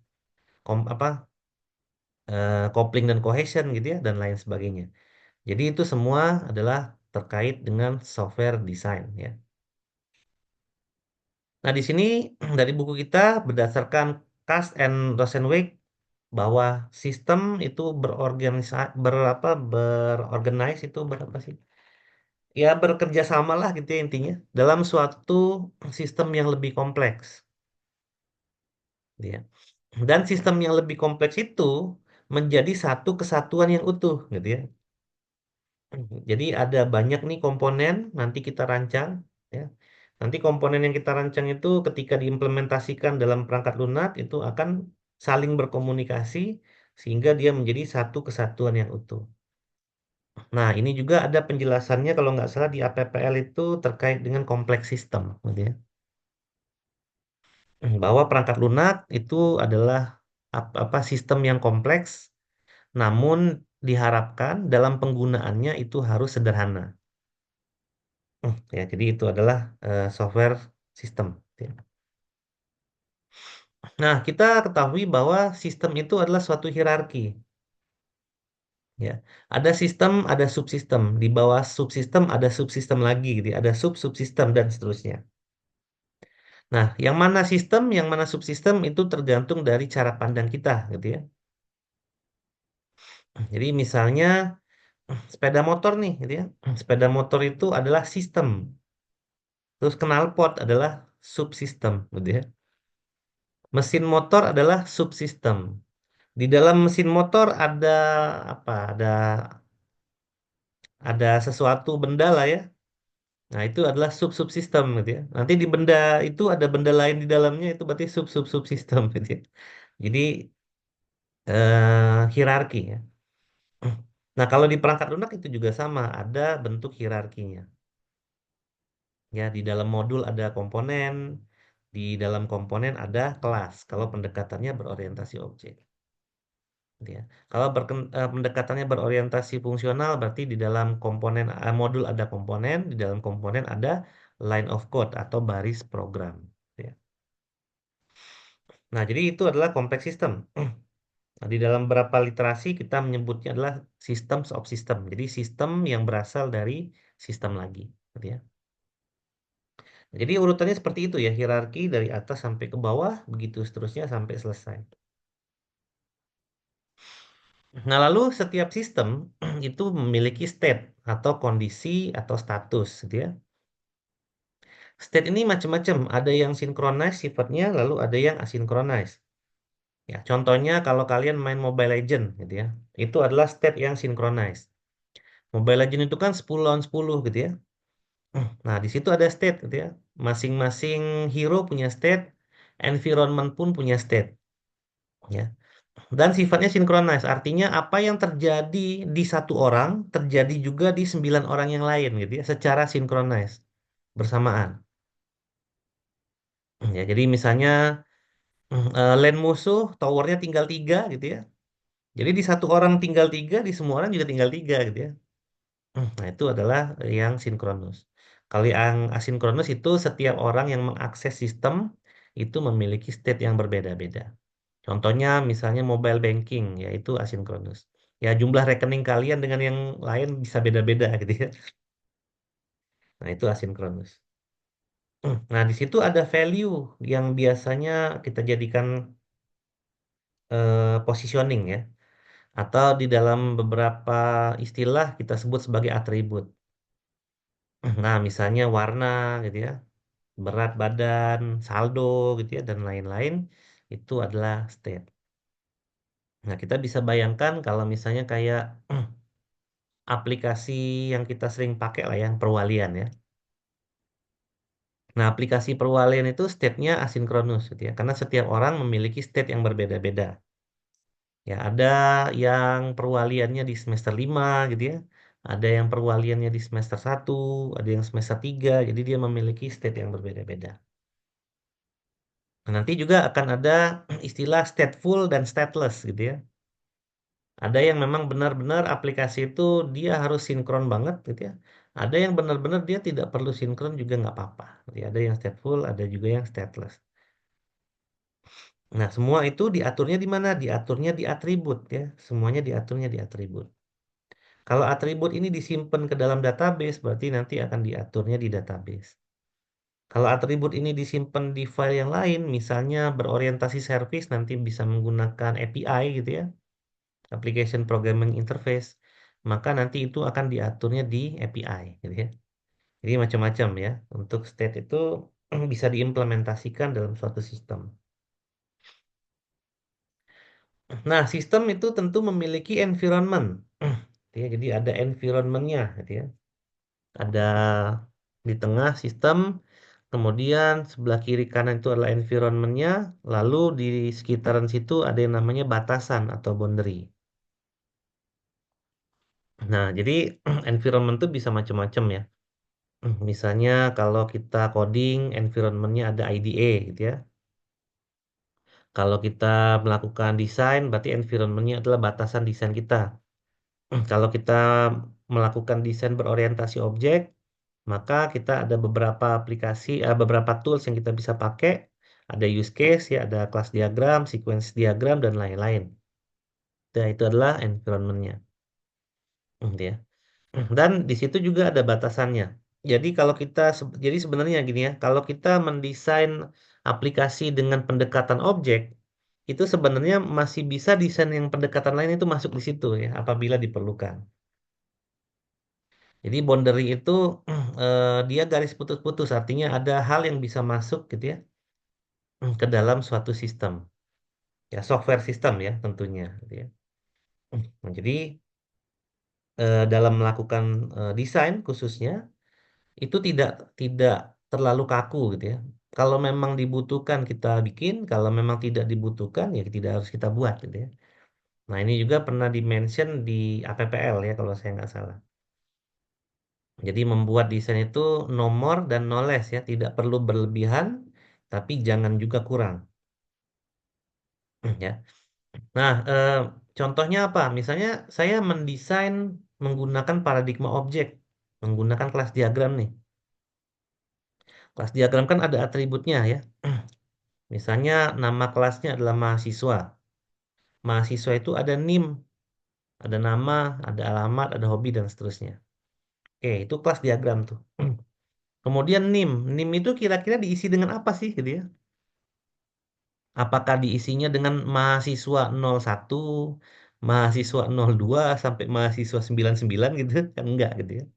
apa coupling dan cohesion gitu ya, dan lain sebagainya. Jadi itu semua adalah terkait dengan software design ya. Nah, di sini dari buku kita berdasarkan Kast and Rosenweg bahwa sistem itu berorganize itu berapa sih? Ya bekerja sama lah gitu ya intinya dalam suatu sistem yang lebih kompleks, ya. Dan sistem yang lebih kompleks itu menjadi satu kesatuan yang utuh, gitu ya. Jadi ada banyak nih komponen nanti kita rancang, ya. Nanti komponen yang kita rancang itu ketika diimplementasikan dalam perangkat lunak itu akan saling berkomunikasi sehingga dia menjadi satu kesatuan yang utuh. Nah, ini juga ada penjelasannya kalau nggak salah di APPL itu terkait dengan kompleks sistem, gitu ya. Bahwa perangkat lunak itu adalah apa sistem yang kompleks, namun diharapkan dalam penggunaannya itu harus sederhana. Ya, jadi itu adalah software sistem. Ya. Nah, kita ketahui bahwa sistem itu adalah suatu hierarki. Ya, ada sistem, ada subsistem. Di bawah subsistem ada subsistem lagi, gitu ya. Ada sub-subsistem dan seterusnya. Nah, yang mana sistem, yang mana subsistem itu tergantung dari cara pandang kita, gitu ya. Jadi misalnya sepeda motor nih, gitu ya. Sepeda motor itu adalah sistem. Terus knalpot adalah subsistem, gitu ya. Mesin motor adalah subsistem. Di dalam mesin motor ada apa? Ada sesuatu benda lah ya. Nah, itu adalah sub-subsistem gitu ya. Nanti di benda itu ada benda lain di dalamnya itu berarti sub-sub-subsistem gitu ya. Jadi hierarki ya. Nah, kalau di perangkat lunak itu juga sama, ada bentuk hierarkinya. Ya, di dalam modul ada komponen, di dalam komponen ada kelas. Kalau pendekatannya berorientasi objek. Gitu ya. Kalau pendekatannya berorientasi fungsional, berarti di dalam komponen modul ada komponen, di dalam komponen ada line of code atau baris program. Gitu ya. Nah, jadi itu adalah kompleks sistem. Nah, di dalam beberapa literasi kita menyebutnya adalah systems of system. Jadi sistem yang berasal dari sistem lagi. Gitu ya. Jadi urutannya seperti itu ya, hierarki dari atas sampai ke bawah, begitu seterusnya sampai selesai. Nah, lalu setiap sistem itu memiliki state atau kondisi atau status, gitu ya. State ini macam-macam, ada yang synchronize sifatnya, lalu ada yang asynchronous. Ya, contohnya kalau kalian main Mobile Legend, gitu ya, itu adalah state yang synchronize. Mobile Legend itu kan 10 lawan 10, gitu ya. Nah, di situ ada state, gitu ya. Masing-masing hero punya state, environment pun punya state. Ya. Dan sifatnya sinkronis, artinya apa yang terjadi di satu orang terjadi juga di 9 orang yang lain gitu ya, secara sinkronis bersamaan. Ya, jadi misalnya lane musuh towernya tinggal 3 gitu ya. Jadi di satu orang tinggal 3, di semua orang juga tinggal 3 gitu ya. Nah, itu adalah yang sinkronus. Kalau yang asinkronus itu setiap orang yang mengakses sistem itu memiliki state yang berbeda-beda. Contohnya misalnya mobile banking, yaitu asinkronus. Ya, jumlah rekening kalian dengan yang lain bisa beda-beda gitu ya. Nah, itu asinkronus. Nah, di situ ada value yang biasanya kita jadikan positioning ya. Atau di dalam beberapa istilah kita sebut sebagai atribut. Nah, misalnya warna gitu ya, berat badan, saldo gitu ya, dan lain-lain, itu adalah state. Nah, kita bisa bayangkan kalau misalnya kayak aplikasi yang kita sering pakai lah yang perwalian ya. Nah, aplikasi perwalian itu state-nya asinkronus gitu ya, karena setiap orang memiliki state yang berbeda-beda. Ya, ada yang perwaliannya di semester 5 gitu ya. Ada yang perwaliannya di semester 1, ada yang semester 3. Jadi dia memiliki state yang berbeda-beda. Nah, nanti juga akan ada istilah stateful dan stateless gitu ya. Ada yang memang benar-benar aplikasi itu dia harus sinkron banget gitu ya. Ada yang benar-benar dia tidak perlu sinkron juga nggak apa-apa. Jadi ada yang stateful, ada juga yang stateless. Nah, semua itu diaturnya di mana? Diaturnya di atribut ya. Semuanya diaturnya di atribut. Kalau atribut ini disimpan ke dalam database, berarti nanti akan diaturnya di database. Kalau atribut ini disimpan di file yang lain, misalnya berorientasi service, nanti bisa menggunakan API gitu ya, Application Programming Interface, maka nanti itu akan diaturnya di API gitu ya. Jadi macam-macam ya, untuk state itu bisa diimplementasikan dalam suatu sistem. Nah, sistem itu tentu memiliki environment. Ya, jadi ada environment-nya gitu ya. Ada di tengah sistem, kemudian sebelah kiri kanan itu adalah environment-nya, lalu di sekitaran situ ada yang namanya batasan atau boundary. Nah, jadi environment itu bisa macam-macam ya. Misalnya kalau kita coding, environment-nya ada IDE gitu ya. Kalau kita melakukan desain, berarti environment-nya adalah batasan desain kita. Kalau kita melakukan desain berorientasi objek, maka kita ada beberapa aplikasi, beberapa tools yang kita bisa pakai. Ada use case, ya, ada kelas diagram, sequence diagram, dan lain-lain. Nah, itu adalah environment-nya. Ya. Dan di situ juga ada batasannya. Jadi kalau kita, jadi sebenarnya gini ya, kalau kita mendesain aplikasi dengan pendekatan objek, itu sebenarnya masih bisa desain yang pendekatan lain itu masuk di situ ya, apabila diperlukan. Jadi boundary itu dia garis putus-putus, artinya ada hal yang bisa masuk gitu ya ke dalam suatu sistem. Ya, software sistem ya tentunya gitu ya. Nah, jadi dalam melakukan desain khususnya itu tidak terlalu kaku gitu ya. Kalau memang dibutuhkan kita bikin, kalau memang tidak dibutuhkan ya tidak harus kita buat gitu ya. Nah, ini juga pernah di-mention di APPL ya kalau saya nggak salah. Jadi membuat desain itu no more dan no less ya, tidak perlu berlebihan, tapi jangan juga kurang. Ya. Nah, contohnya apa? Misalnya saya mendesain menggunakan paradigma objek, menggunakan kelas diagram nih. Kelas diagram kan ada atributnya ya. Misalnya nama kelasnya adalah mahasiswa. Mahasiswa itu ada NIM, ada nama, ada alamat, ada hobi dan seterusnya. Oke, itu kelas diagram tuh. Kemudian NIM, NIM itu kira-kira diisi dengan apa sih gitu ya? Apakah diisinya dengan mahasiswa 01, mahasiswa 02 sampai mahasiswa 99 gitu? Kan enggak gitu ya.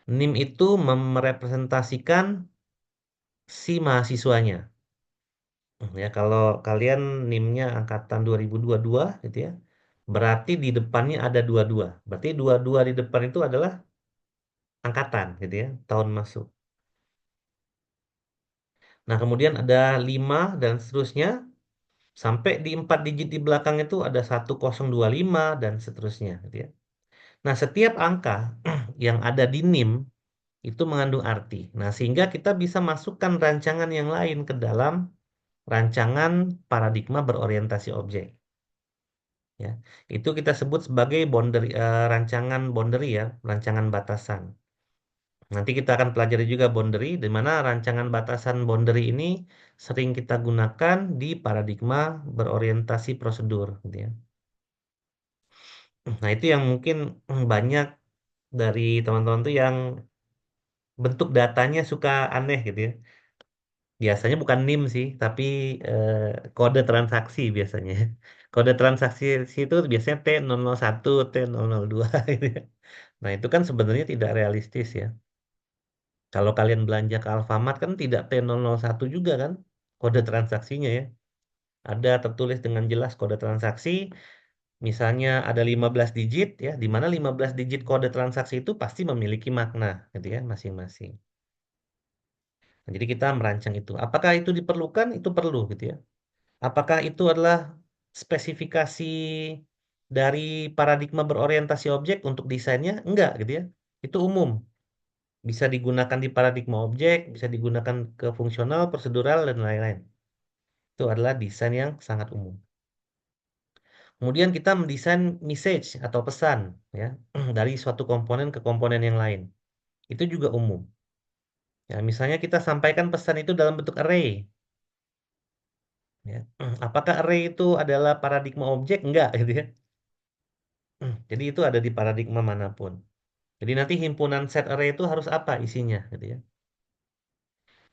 NIM itu merepresentasikan si mahasiswanya. Ya, kalau kalian NIM-nya angkatan 2022 gitu ya. Berarti di depannya ada 22. Berarti 22 di depan itu adalah angkatan gitu ya, tahun masuk. Nah, kemudian ada 5 dan seterusnya. Sampai di 4 digit di belakang itu ada 1025 dan seterusnya gitu ya. Nah, setiap angka yang ada di NIM itu mengandung arti. Nah, sehingga kita bisa masukkan rancangan yang lain ke dalam rancangan paradigma berorientasi objek. Ya, itu kita sebut sebagai boundary, rancangan boundary ya, rancangan batasan. Nanti kita akan pelajari juga boundary, di mana rancangan batasan boundary ini sering kita gunakan di paradigma berorientasi prosedur, gitu ya. Nah, itu yang mungkin banyak dari teman-teman tuh yang bentuk datanya suka aneh gitu ya. Biasanya bukan NIM sih, tapi eh, kode transaksi biasanya. Kode transaksi itu biasanya T001, T002 gitu ya. Nah, itu kan sebenarnya tidak realistis ya. Kalau kalian belanja ke Alfamart kan tidak T001 juga kan kode transaksinya ya. Ada tertulis dengan jelas kode transaksi, misalnya ada 15 digit ya, di mana 15 digit kode transaksi itu pasti memiliki makna gitu ya masing-masing. Nah, jadi kita merancang itu. Apakah itu diperlukan? Itu perlu gitu ya. Apakah itu adalah spesifikasi dari paradigma berorientasi objek untuk desainnya? Enggak gitu ya. Itu umum. Bisa digunakan di paradigma objek, bisa digunakan ke fungsional, prosedural, dan lain-lain. Itu adalah desain yang sangat umum. Kemudian kita mendesain message atau pesan ya dari suatu komponen ke komponen yang lain. Itu juga umum. Ya, misalnya kita sampaikan pesan itu dalam bentuk array. Ya. Apakah array itu adalah paradigma objek? Enggak gitu ya. Jadi itu ada di paradigma manapun. Jadi nanti himpunan set array itu harus apa isinya gitu ya.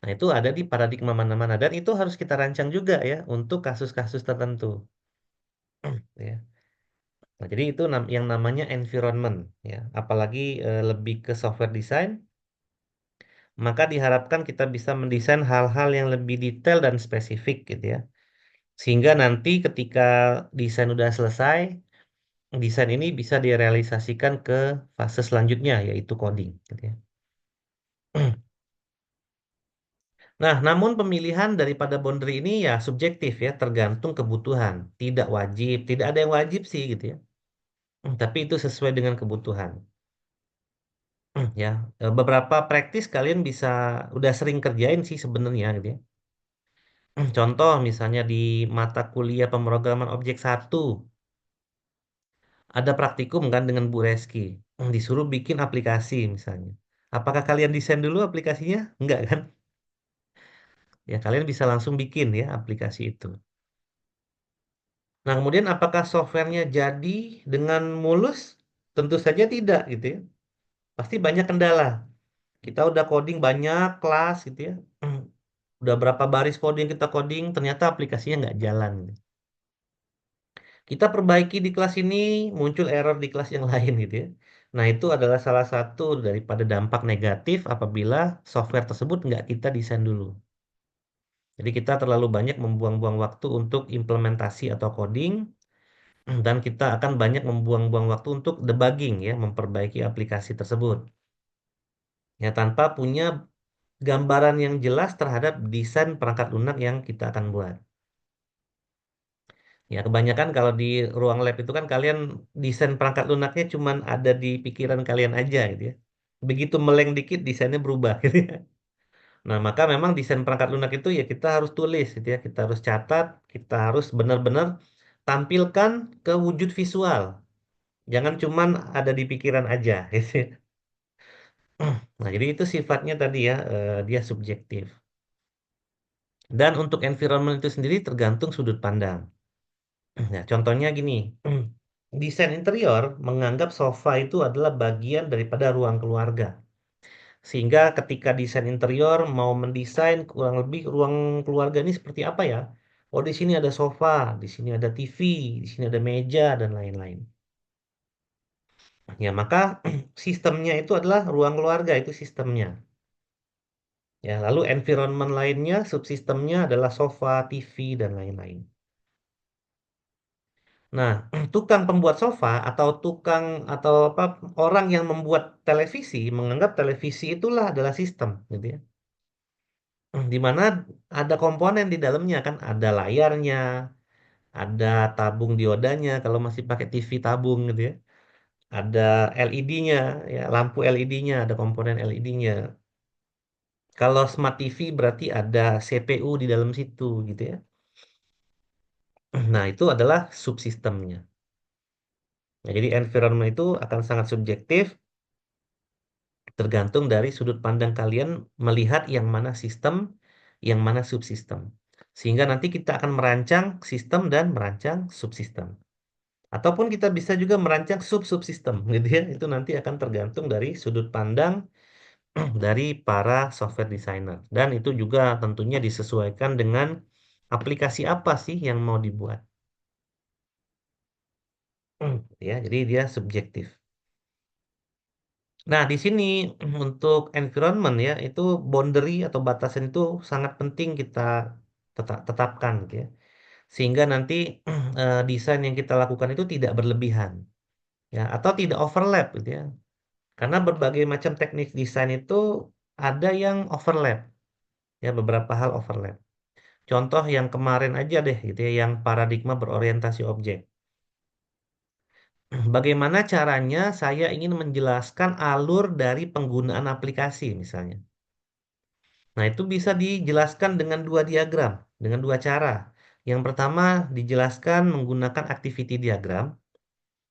Nah, itu ada di paradigma mana-mana dan itu harus kita rancang juga ya untuk kasus-kasus tertentu ya. Nah, jadi itu yang namanya environment ya. Apalagi lebih ke software design, maka diharapkan kita bisa mendesain hal-hal yang lebih detail dan spesifik gitu ya. Sehingga nanti ketika desain udah selesai, desain ini bisa direalisasikan ke fase selanjutnya yaitu coding gitu ya. Nah, namun pemilihan daripada boundary ini ya subjektif ya, tergantung kebutuhan. Tidak wajib, tidak ada yang wajib sih gitu ya. Tapi itu sesuai dengan kebutuhan. Ya, beberapa praktis kalian bisa udah sering kerjain sih sebenarnya gitu ya. Contoh misalnya di mata kuliah pemrograman objek satu ada praktikum kan dengan Bu Reski. Disuruh bikin aplikasi misalnya. Apakah kalian desain dulu aplikasinya? Enggak kan? Ya, kalian bisa langsung bikin ya aplikasi itu. Nah, kemudian apakah softwarenya jadi dengan mulus? Tentu saja tidak gitu ya. Pasti banyak kendala. Kita udah coding banyak kelas gitu ya. Udah berapa baris coding kita coding, ternyata aplikasinya nggak jalan. Kita perbaiki di kelas ini, muncul error di kelas yang lain gitu ya. Nah, itu adalah salah satu daripada dampak negatif apabila software tersebut nggak kita desain dulu. Jadi kita terlalu banyak membuang-buang waktu untuk implementasi atau coding, dan kita akan banyak membuang-buang waktu untuk debugging ya, memperbaiki aplikasi tersebut. Ya, tanpa punya gambaran yang jelas terhadap desain perangkat lunak yang kita akan buat. Ya, kebanyakan kalau di ruang lab itu kan kalian desain perangkat lunaknya cuman ada di pikiran kalian aja gitu ya. Begitu meleng dikit desainnya berubah gitu ya. Nah, maka memang desain perangkat lunak itu ya kita harus tulis gitu ya. Kita harus catat, kita harus benar-benar tampilkan ke wujud visual. Jangan cuman ada di pikiran aja gitu ya. Nah, jadi itu sifatnya tadi ya, dia subjektif. Dan untuk environment itu sendiri tergantung sudut pandang. Nah, contohnya gini, desain interior menganggap sofa itu adalah bagian daripada ruang keluarga. Sehingga ketika desain interior mau mendesain kurang lebih ruang keluarga ini seperti apa ya? Oh, di sini ada sofa, di sini ada TV, di sini ada meja, dan lain-lain. Ya, maka sistemnya itu adalah ruang keluarga, itu sistemnya. Ya, lalu environment lainnya, subsistemnya adalah sofa, TV, dan lain-lain. Nah, tukang pembuat sofa atau tukang atau apa orang yang membuat televisi menganggap televisi itulah adalah sistem, gitu ya. Di mana ada komponen di dalamnya kan, ada layarnya, ada tabung diodanya kalau masih pakai TV tabung gitu ya. Ada LED-nya, ya, lampu LED-nya, ada komponen LED-nya. Kalau smart TV berarti ada CPU di dalam situ gitu ya. Nah, itu adalah subsistemnya. Nah, jadi environment itu akan sangat subjektif Tergantung dari sudut pandang kalian melihat yang mana sistem, yang mana subsistem. Sehingga nanti kita akan merancang sistem dan merancang subsistem. Ataupun kita bisa juga merancang sub-subsistem, gitu ya. Itu nanti akan tergantung dari sudut pandang dari para software designer. Dan itu juga tentunya disesuaikan dengan aplikasi apa sih yang mau dibuat. Ya, jadi dia subjektif. Nah, di sini untuk environment ya, itu boundary atau batasan itu sangat penting kita tetapkan gitu ya. Sehingga nanti desain yang kita lakukan itu tidak berlebihan ya atau tidak overlap gitu ya. Karena berbagai macam teknik desain itu ada yang overlap ya, beberapa hal overlap. Contoh yang kemarin aja deh gitu ya, yang paradigma berorientasi objek. Bagaimana caranya saya ingin menjelaskan alur dari penggunaan aplikasi misalnya. Nah, itu bisa dijelaskan dengan dua diagram, dengan dua cara. Yang pertama dijelaskan menggunakan activity diagram.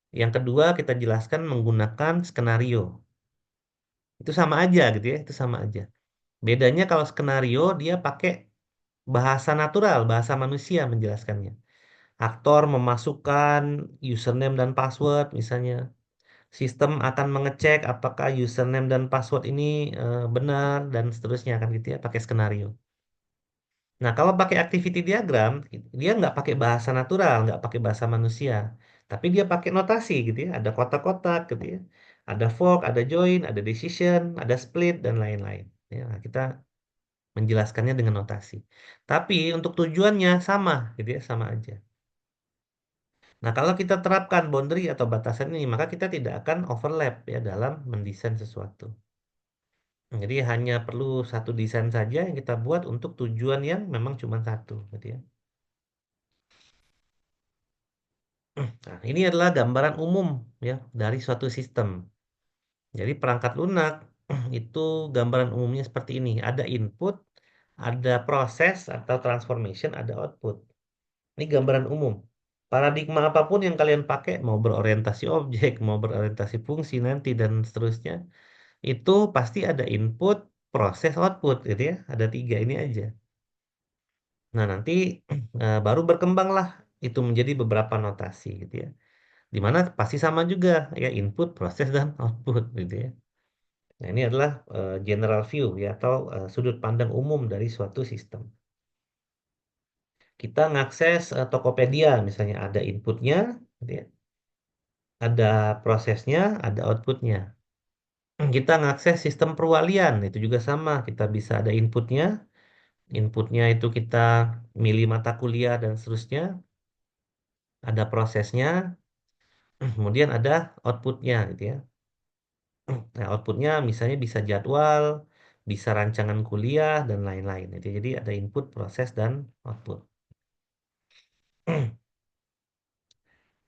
Yang kedua kita jelaskan menggunakan skenario. Itu sama aja gitu ya, itu sama aja. Bedanya kalau skenario dia pakai bahasa natural, bahasa manusia menjelaskannya. Aktor memasukkan username dan password misalnya. Sistem akan mengecek apakah username dan password ini benar dan seterusnya akan gitu ya, pakai skenario. Nah, kalau pakai activity diagram, dia nggak pakai bahasa natural, nggak pakai bahasa manusia, tapi dia pakai notasi gitu ya. Ada kotak-kotak gitu ya, ada fork, ada join, ada decision, ada split dan lain-lain. Ya, nah, kita menjelaskannya dengan notasi. Tapi untuk tujuannya sama gitu ya, sama aja. Nah, kalau kita terapkan boundary atau batasan ini, maka kita tidak akan overlap ya dalam mendesain sesuatu. Jadi hanya perlu satu desain saja yang kita buat untuk tujuan yang memang cuma satu, gitu ya. Nah, ini adalah gambaran umum ya dari suatu sistem. Jadi perangkat lunak itu gambaran umumnya seperti ini. Ada input, ada proses atau transformation, ada output. Ini gambaran umum. Paradigma apapun yang kalian pakai, mau berorientasi objek, mau berorientasi fungsi nanti dan seterusnya, itu pasti ada input, proses, output, gitu ya. Ada tiga ini aja. Nah, nanti baru berkembanglah itu menjadi beberapa notasi, gitu ya. Di mana pasti sama juga ya input, proses dan output gitu ya. Nah, ini adalah general view ya atau sudut pandang umum dari suatu sistem. Kita ngakses Tokopedia misalnya ada inputnya, gitu ya, ada prosesnya, ada outputnya. Kita ngakses sistem perwalian itu juga sama. Kita bisa ada inputnya, inputnya itu kita milih mata kuliah dan seterusnya, ada prosesnya, kemudian ada outputnya gitu ya. Nah, outputnya misalnya bisa jadwal, bisa rancangan kuliah, dan lain-lain. Itu jadi ada input, proses, dan output.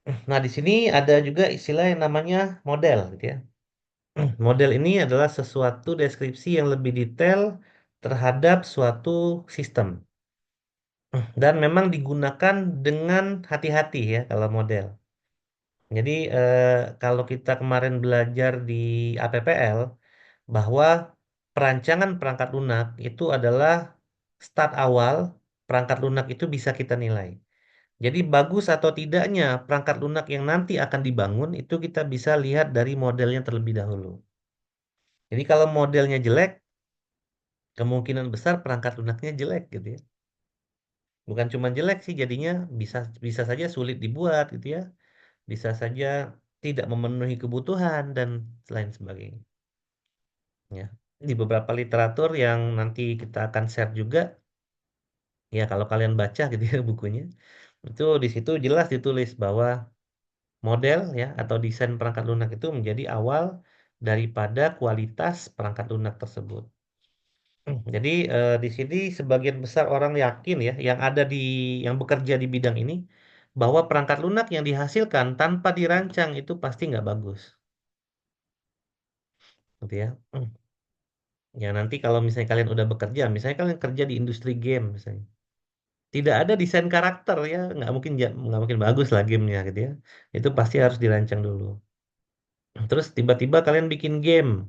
Nah, di sini ada juga istilah yang namanya model, gitu ya. Model ini adalah sesuatu deskripsi yang lebih detail terhadap suatu sistem. Dan memang digunakan dengan hati-hati ya kalau model. Jadi kalau kita kemarin belajar di APPL, bahwa perancangan perangkat lunak itu adalah start awal perangkat lunak itu bisa kita nilai. Jadi bagus atau tidaknya perangkat lunak yang nanti akan dibangun itu kita bisa lihat dari modelnya terlebih dahulu. Jadi kalau modelnya jelek, kemungkinan besar perangkat lunaknya jelek gitu ya. Bukan cuma jelek sih jadinya bisa bisa saja sulit dibuat gitu ya. Bisa saja tidak memenuhi kebutuhan dan lain sebagainya. Ya. Di beberapa literatur yang nanti kita akan share juga, ya kalau kalian baca gitu ya bukunya, itu di situ jelas ditulis bahwa model ya atau desain perangkat lunak itu menjadi awal daripada kualitas perangkat lunak tersebut. Jadi di sini sebagian besar orang yakin ya yang bekerja di bidang ini bahwa perangkat lunak yang dihasilkan tanpa dirancang itu pasti nggak bagus, gitu ya. Ya nanti kalau misalnya kalian udah bekerja, misalnya kalian kerja di industri game misalnya, tidak ada desain karakter ya, nggak mungkin bagus lah gamenya gitu ya. Itu pasti harus dirancang dulu. Terus tiba-tiba kalian bikin game,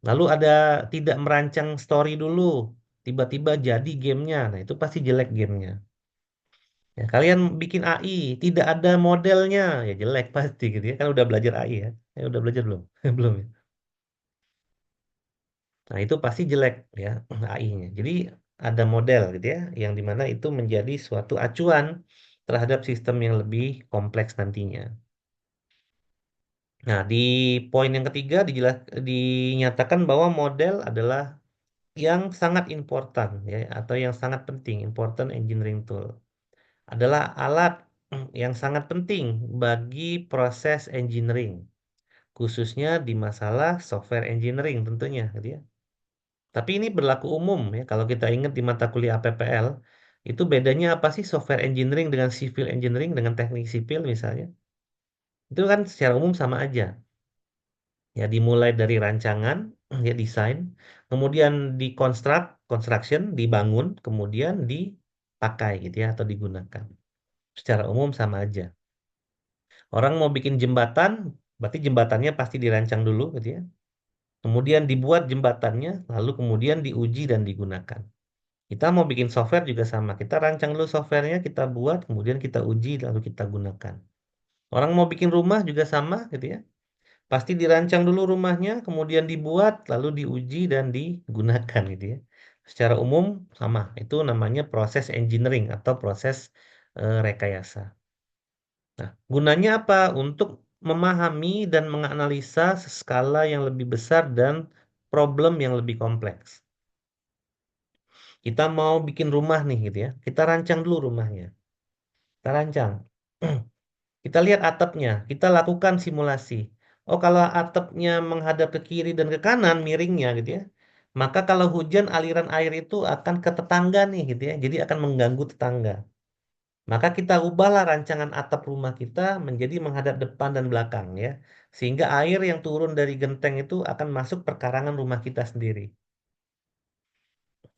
Lalu ada tidak merancang story dulu, tiba-tiba jadi gamenya. Nah, itu pasti jelek gamenya. Ya, kalian bikin AI, tidak ada modelnya, ya jelek pasti gitu ya. Kan udah belajar AI ya. Udah belajar belum? Belum ya. Nah, itu pasti jelek ya AI-nya. Jadi ada model gitu ya, yang dimana itu menjadi suatu acuan terhadap sistem yang lebih kompleks nantinya. Nah, di poin yang ketiga dinyatakan bahwa model adalah yang sangat important ya atau yang sangat penting, important engineering tool adalah alat yang sangat penting bagi proses engineering, khususnya di masalah software engineering tentunya gitu ya. Tapi ini berlaku umum ya kalau kita ingat di mata kuliah APPL itu bedanya apa sih software engineering dengan civil engineering dengan teknik sipil misalnya? Itu kan secara umum sama aja. Ya dimulai dari rancangan, ya desain, kemudian dikonstruk, construction, dibangun, kemudian dipakai gitu ya atau digunakan. Secara umum sama aja. Orang mau bikin jembatan, berarti jembatannya pasti dirancang dulu gitu ya. Kemudian dibuat jembatannya, lalu kemudian diuji dan digunakan. Kita mau bikin software juga sama. Kita rancang dulu softwarenya, kita buat, kemudian kita uji, lalu kita gunakan. Orang mau bikin rumah juga sama gitu ya. Pasti dirancang dulu rumahnya, kemudian dibuat, lalu diuji dan digunakan gitu ya. Secara umum sama, itu namanya proses engineering atau proses rekayasa. Nah, gunanya apa? Untuk memahami dan menganalisa skala yang lebih besar dan problem yang lebih kompleks. Kita mau bikin rumah nih gitu ya. Kita rancang dulu rumahnya. Kita rancang. Kita lihat atapnya, kita lakukan simulasi. Oh, kalau atapnya menghadap ke kiri dan ke kanan, miringnya gitu ya. Maka kalau hujan aliran air itu akan ke tetangga nih gitu ya. Jadi akan mengganggu tetangga. Maka kita ubahlah rancangan atap rumah kita menjadi menghadap depan dan belakang ya. Sehingga air yang turun dari genteng itu akan masuk perkarangan rumah kita sendiri.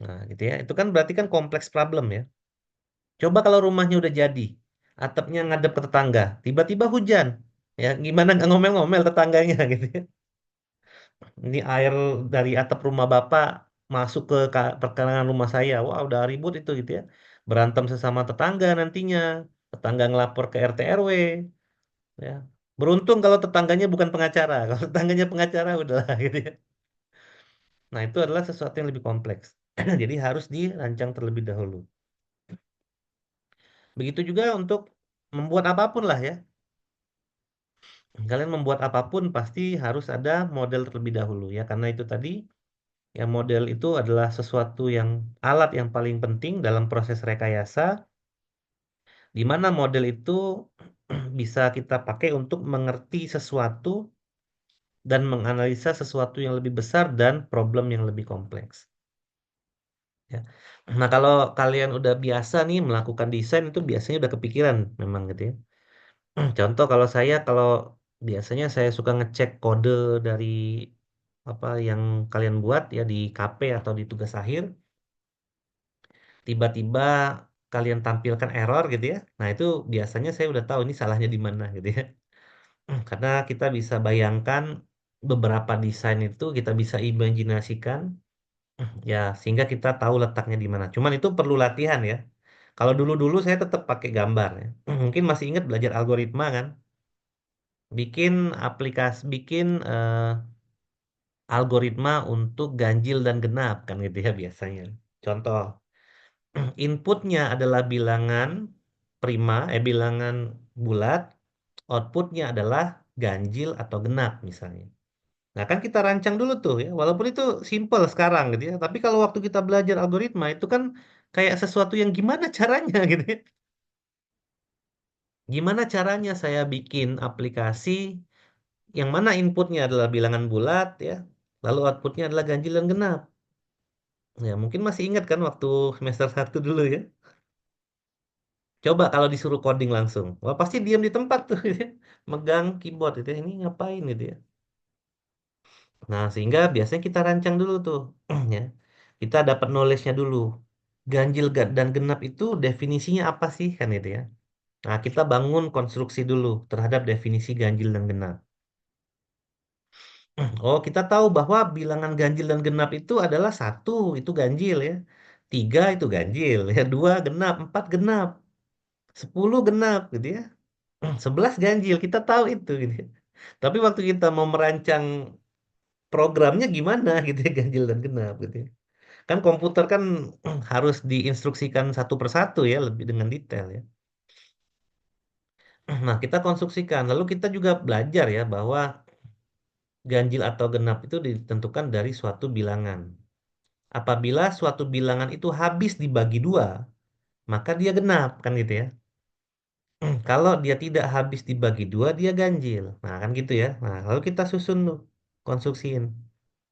Nah, gitu ya. Itu kan berarti kan kompleks problem ya. Coba kalau rumahnya udah jadi, atapnya ngadep ke tetangga, tiba-tiba hujan. Ya, gimana nggak ngomel-ngomel tetangganya gitu ya. Ini air dari atap rumah Bapak masuk ke perkarangan rumah saya. Wah, udah ribut itu gitu ya. Berantem sesama tetangga nantinya. Tetangga ngelapor ke RT RW ya. Beruntung kalau tetangganya bukan pengacara. Kalau tetangganya pengacara udahlah gitu ya. Nah, itu adalah sesuatu yang lebih kompleks. Jadi harus dirancang terlebih dahulu. Begitu juga untuk membuat apapun lah ya. Kalian membuat apapun pasti harus ada model terlebih dahulu ya karena itu tadi ya model itu adalah sesuatu yang alat yang paling penting dalam proses rekayasa di mana model itu bisa kita pakai untuk mengerti sesuatu dan menganalisa sesuatu yang lebih besar dan problem yang lebih kompleks ya. Nah, kalau kalian udah biasa nih melakukan desain itu biasanya udah kepikiran memang gitu ya. Contoh kalau saya kalau biasanya saya suka ngecek kode dari apa yang kalian buat ya di KP atau di tugas akhir, tiba-tiba kalian tampilkan error gitu ya. Nah, itu biasanya saya udah tahu ini salahnya di mana gitu ya. Karena kita bisa bayangkan beberapa desain itu kita bisa imajinasikan ya sehingga kita tahu letaknya di mana. Cuman itu perlu latihan ya. Kalau dulu-dulu saya tetap pakai gambar ya. Mungkin masih ingat belajar algoritma kan? Bikin aplikasi, bikin algoritma untuk ganjil dan genap kan gitu ya biasanya. Contoh, inputnya adalah bilangan prima, bilangan bulat, outputnya adalah ganjil atau genap misalnya. Nah kan kita rancang dulu tuh ya, walaupun itu simple sekarang gitu ya, tapi kalau waktu kita belajar algoritma itu kan kayak sesuatu yang gimana caranya gitu ya. Gimana caranya saya bikin aplikasi yang mana inputnya adalah bilangan bulat ya, lalu outputnya adalah ganjil dan genap. Ya, mungkin masih ingat kan waktu semester 1 dulu ya. Coba kalau disuruh coding langsung. Wah, pasti diam di tempat tuh. Megang keyboard itu. Ini ngapain gitu ya. Nah, sehingga biasanya kita rancang dulu tuh. Ya. Kita dapat knowledge-nya dulu. Ganjil dan genap itu definisinya apa sih kan itu ya. Nah, kita bangun konstruksi dulu terhadap definisi ganjil dan genap. Oh, kita tahu bahwa bilangan ganjil dan genap itu adalah satu, itu ganjil ya. Tiga itu ganjil, ya. Dua genap, empat genap, 10 genap, gitu ya. 11 ganjil, kita tahu itu, gitu ya. Tapi waktu kita mau merancang programnya gimana, gitu ya, ganjil dan genap, gitu ya. Kan komputer kan harus diinstruksikan satu persatu ya, lebih dengan detail ya. Nah, kita konstruksikan, lalu kita juga belajar ya bahwa ganjil atau genap itu ditentukan dari suatu bilangan. Apabila suatu bilangan itu habis dibagi dua, maka dia genap, kan gitu ya. Kalau dia tidak habis dibagi dua, dia ganjil. Nah, kan gitu ya. Nah, lalu kita susun tuh, konstruksiin.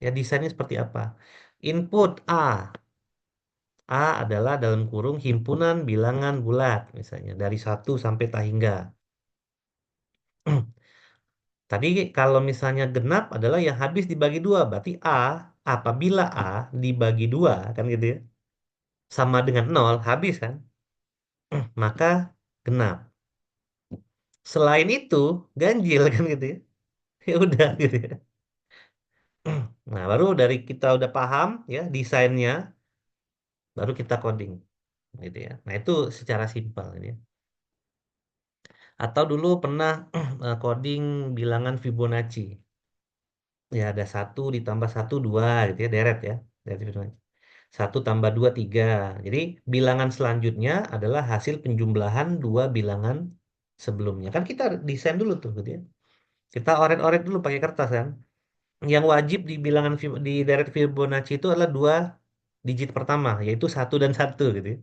Ya, desainnya seperti apa? Input A. A adalah dalam kurung himpunan bilangan bulat, misalnya, dari satu sampai tak hingga. Tadi kalau misalnya genap adalah yang habis dibagi dua, berarti A, apabila A dibagi dua, kan gitu ya, sama dengan nol, habis kan? Maka genap. Selain itu, ganjil kan gitu ya. Ya udah gitu ya. Nah, baru dari kita udah paham ya desainnya, baru kita coding gitu ya. Nah, itu secara simpel ini ya. Atau dulu pernah coding bilangan Fibonacci. Ya, ada satu ditambah satu dua gitu ya, deret ya. Dari Fibonacci. Satu tambah dua tiga. Jadi bilangan selanjutnya adalah hasil penjumlahan dua bilangan sebelumnya. Kan kita desain dulu tuh gitu ya. Kita oret-oret dulu pakai kertas kan. Yang wajib di bilangan di deret Fibonacci itu adalah dua digit pertama, yaitu satu dan satu gitu ya.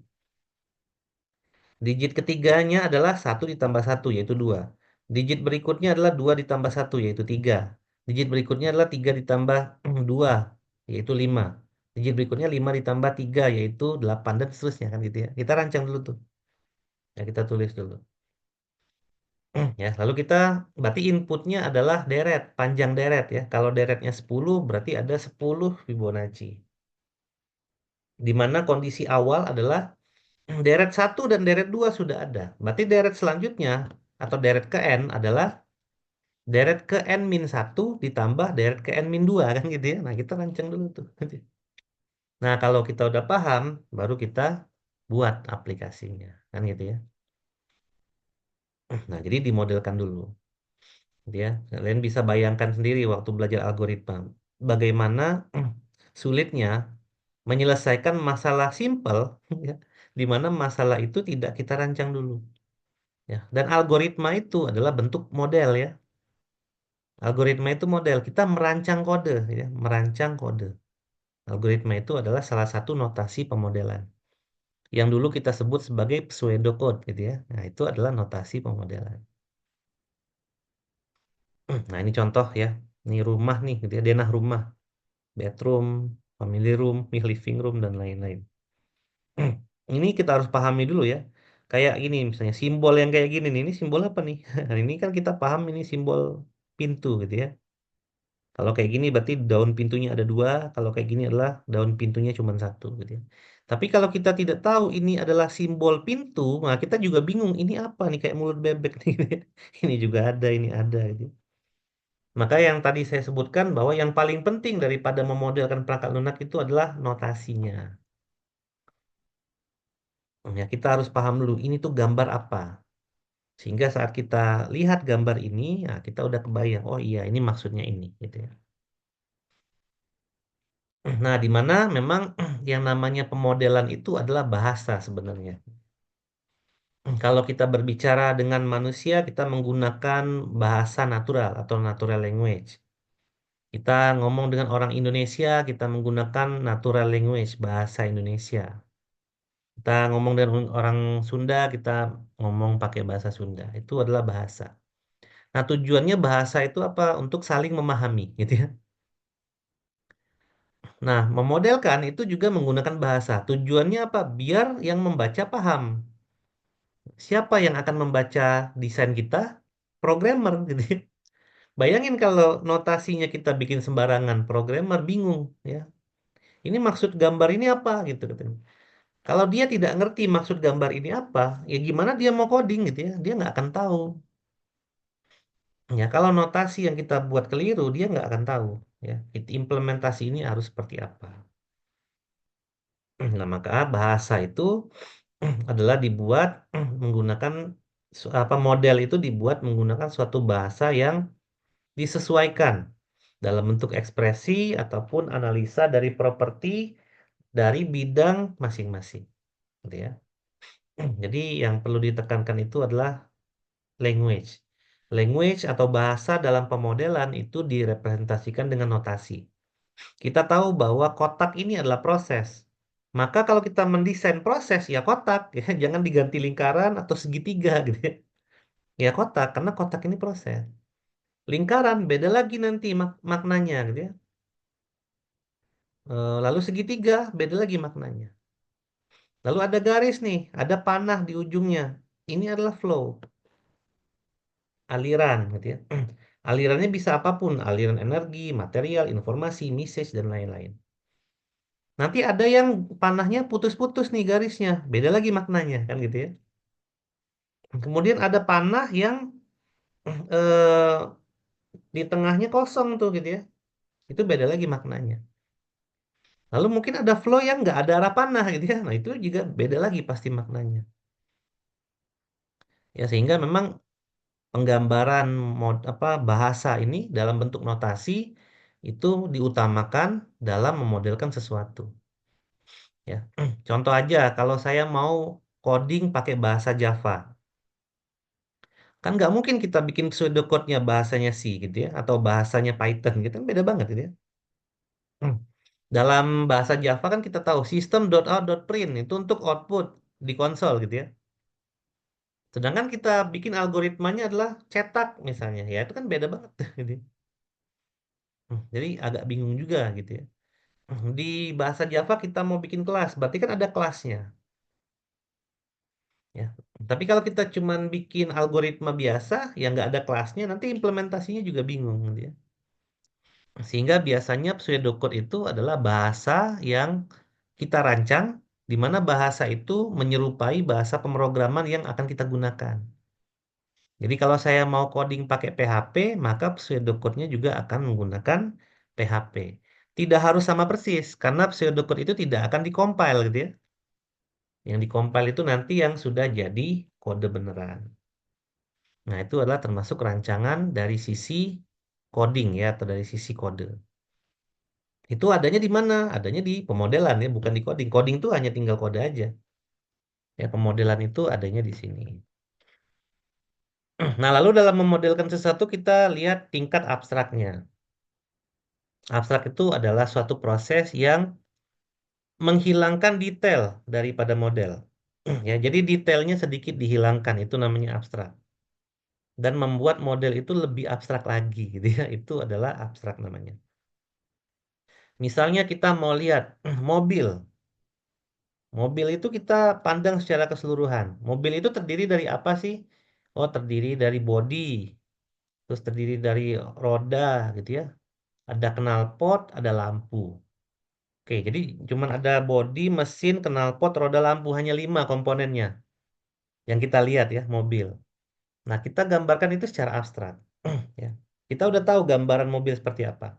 Digit ketiganya adalah satu ditambah satu, yaitu dua. Digit berikutnya adalah dua ditambah satu, yaitu tiga. Digit berikutnya adalah tiga ditambah dua, yaitu lima. Digit berikutnya lima ditambah tiga, yaitu delapan, dan seterusnya kan gitu ya. Kita rancang dulu tuh. Ya, kita tulis dulu. Ya, lalu kita berarti inputnya adalah deret, panjang deret ya. Kalau deretnya 10 berarti ada 10 Fibonacci. Di mana kondisi awal adalah deret satu dan deret 2 sudah ada. Berarti deret selanjutnya atau deret ke n adalah deret ke n min satu ditambah deret ke n min 2 kan gitu ya. Nah, kita rancang dulu tuh. Nah, kalau kita udah paham, baru kita buat aplikasinya. Kan gitu ya. Nah, jadi dimodelkan dulu. Gitu ya. Kalian bisa bayangkan sendiri waktu belajar algoritma. Bagaimana sulitnya menyelesaikan masalah simpel ya, di mana masalah itu tidak kita rancang dulu. Ya, dan algoritma itu adalah bentuk model ya. Algoritma itu model. Kita merancang kode ya, merancang kode. Algoritma itu adalah salah satu notasi pemodelan. Yang dulu kita sebut sebagai pseudocode gitu ya. Nah, itu adalah notasi pemodelan. Nah, ini contoh ya. Ini rumah nih gitu ya, denah rumah, bedroom, family room, living room dan lain-lain. Ini kita harus pahami dulu ya. Kayak gini misalnya simbol yang kayak gini nih, ini simbol apa nih? Nah, ini kan kita paham ini simbol pintu gitu ya. Kalau kayak gini berarti daun pintunya ada dua, kalau kayak gini adalah daun pintunya cuma satu gitu ya. Tapi kalau kita tidak tahu ini adalah simbol pintu, nah kita juga bingung ini apa nih kayak mulut bebek nih. Gitu ya. Ini juga ada, ini ada gitu. Maka yang tadi saya sebutkan bahwa yang paling penting daripada memodelkan perangkat lunak itu adalah notasinya. Ya, kita harus paham dulu ini tuh gambar apa. Sehingga saat kita lihat gambar ini, nah kita udah kebayang, oh iya ini maksudnya ini gitu ya. Nah, di mana memang yang namanya pemodelan itu adalah bahasa sebenarnya. Kalau kita berbicara dengan manusia, kita menggunakan bahasa natural atau natural language. Kita ngomong dengan orang Indonesia, kita menggunakan natural language, bahasa Indonesia. Kita ngomong dengan orang Sunda, kita ngomong pakai bahasa Sunda. Itu adalah bahasa. Nah, tujuannya bahasa itu apa? Untuk saling memahami, gitu ya. Nah, memodelkan itu juga menggunakan bahasa. Tujuannya apa? Biar yang membaca paham. Siapa yang akan membaca desain kita? Programmer, gitu ya. Bayangin kalau notasinya kita bikin sembarangan, programmer bingung, ya. Ini maksud gambar ini apa, gitu katanya. Kalau dia tidak ngerti maksud gambar ini apa, ya gimana dia mau coding, gitu ya? Dia nggak akan tahu. Ya, kalau notasi yang kita buat keliru, dia nggak akan tahu. Ya, implementasi ini harus seperti apa. Nah, maka bahasa itu adalah dibuat menggunakan apa model itu dibuat menggunakan suatu bahasa yang disesuaikan dalam bentuk ekspresi ataupun analisa dari properti dari bidang masing-masing, gitu ya. Jadi yang perlu ditekankan itu adalah language. Language atau bahasa dalam pemodelan itu direpresentasikan dengan notasi. Kita tahu bahwa kotak ini adalah proses. Maka kalau kita mendesain proses ya kotak, ya jangan diganti lingkaran atau segitiga gitu ya. Ya kotak karena kotak ini proses. Lingkaran beda lagi nanti maknanya gitu ya. Lalu segitiga beda lagi maknanya. Lalu ada garis nih, ada panah di ujungnya. Ini adalah flow, aliran gitu ya. Alirannya bisa apapun, aliran energi, material, informasi, message dan lain-lain. Nanti ada yang panahnya putus-putus nih garisnya, beda lagi maknanya kan gitu ya. Kemudian ada panah yang eh, di tengahnya kosong tuh gitu ya, itu beda lagi maknanya. Lalu mungkin ada flow yang nggak ada arah panah gitu ya, nah itu juga beda lagi pasti maknanya. Ya sehingga memang penggambaran apa bahasa ini dalam bentuk notasi itu diutamakan dalam memodelkan sesuatu. Ya, contoh aja kalau saya mau coding pakai bahasa Java. Kan nggak mungkin kita bikin pseudocode-nya bahasanya C gitu ya, atau bahasanya Python gitu kan beda banget gitu ya. Hmm. Dalam bahasa Java kan kita tahu system.out.print itu untuk output di konsol gitu ya. Sedangkan kita bikin algoritmanya adalah cetak misalnya, ya itu kan beda banget gitu. Jadi agak bingung juga gitu ya. Di bahasa Java kita mau bikin kelas, berarti kan ada kelasnya ya. Tapi kalau kita cuman bikin algoritma biasa yang nggak ada kelasnya, nanti implementasinya juga bingung gitu ya. Sehingga biasanya pseudocode itu adalah bahasa yang kita rancang, di mana bahasa itu menyerupai bahasa pemrograman yang akan kita gunakan. Jadi kalau saya mau coding pakai PHP, maka pseudocode-nya juga akan menggunakan PHP. Tidak harus sama persis, karena pseudocode itu tidak akan dikompil gitu ya. Yang dikompil itu nanti yang sudah jadi kode beneran. Nah, itu adalah termasuk rancangan dari sisi coding ya, atau dari sisi kode. Itu adanya di mana? Adanya di pemodelan ya, bukan di coding. Coding itu hanya tinggal kode aja. Ya, pemodelan itu adanya di sini. Nah, lalu dalam memodelkan sesuatu kita lihat tingkat abstraknya. Abstrak itu adalah suatu proses yang menghilangkan detail daripada model. Ya, jadi detailnya sedikit dihilangkan, itu namanya abstrak. Dan membuat model itu lebih abstrak lagi, gitu ya. Itu adalah abstrak namanya. Misalnya kita mau lihat mobil. Mobil itu kita pandang secara keseluruhan. Mobil itu terdiri dari apa sih? Oh, terdiri dari bodi, terus terdiri dari roda, gitu ya. Ada knalpot, ada lampu. Oke, jadi cuman ada bodi, mesin, knalpot, roda, lampu, hanya 5 komponennya yang kita lihat ya, mobil. Nah, kita gambarkan itu secara abstrak. Ya. Kita udah tahu gambaran mobil seperti apa.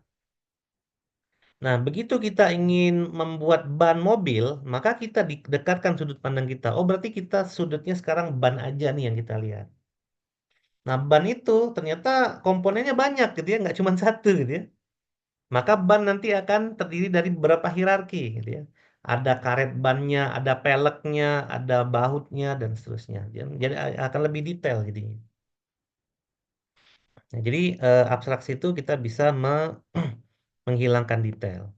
Nah, begitu kita ingin membuat ban mobil, maka kita dekatkan sudut pandang kita. Oh, berarti kita sudutnya sekarang ban aja nih yang kita lihat. Nah, ban itu ternyata komponennya banyak gitu ya, nggak cuma satu gitu ya. Maka ban nanti akan terdiri dari beberapa hierarki gitu ya. Ada karet bannya, ada peleknya, ada bautnya, dan seterusnya. Jadi akan lebih detail jadinya. Nah, jadi abstraksi itu kita bisa menghilangkan detail.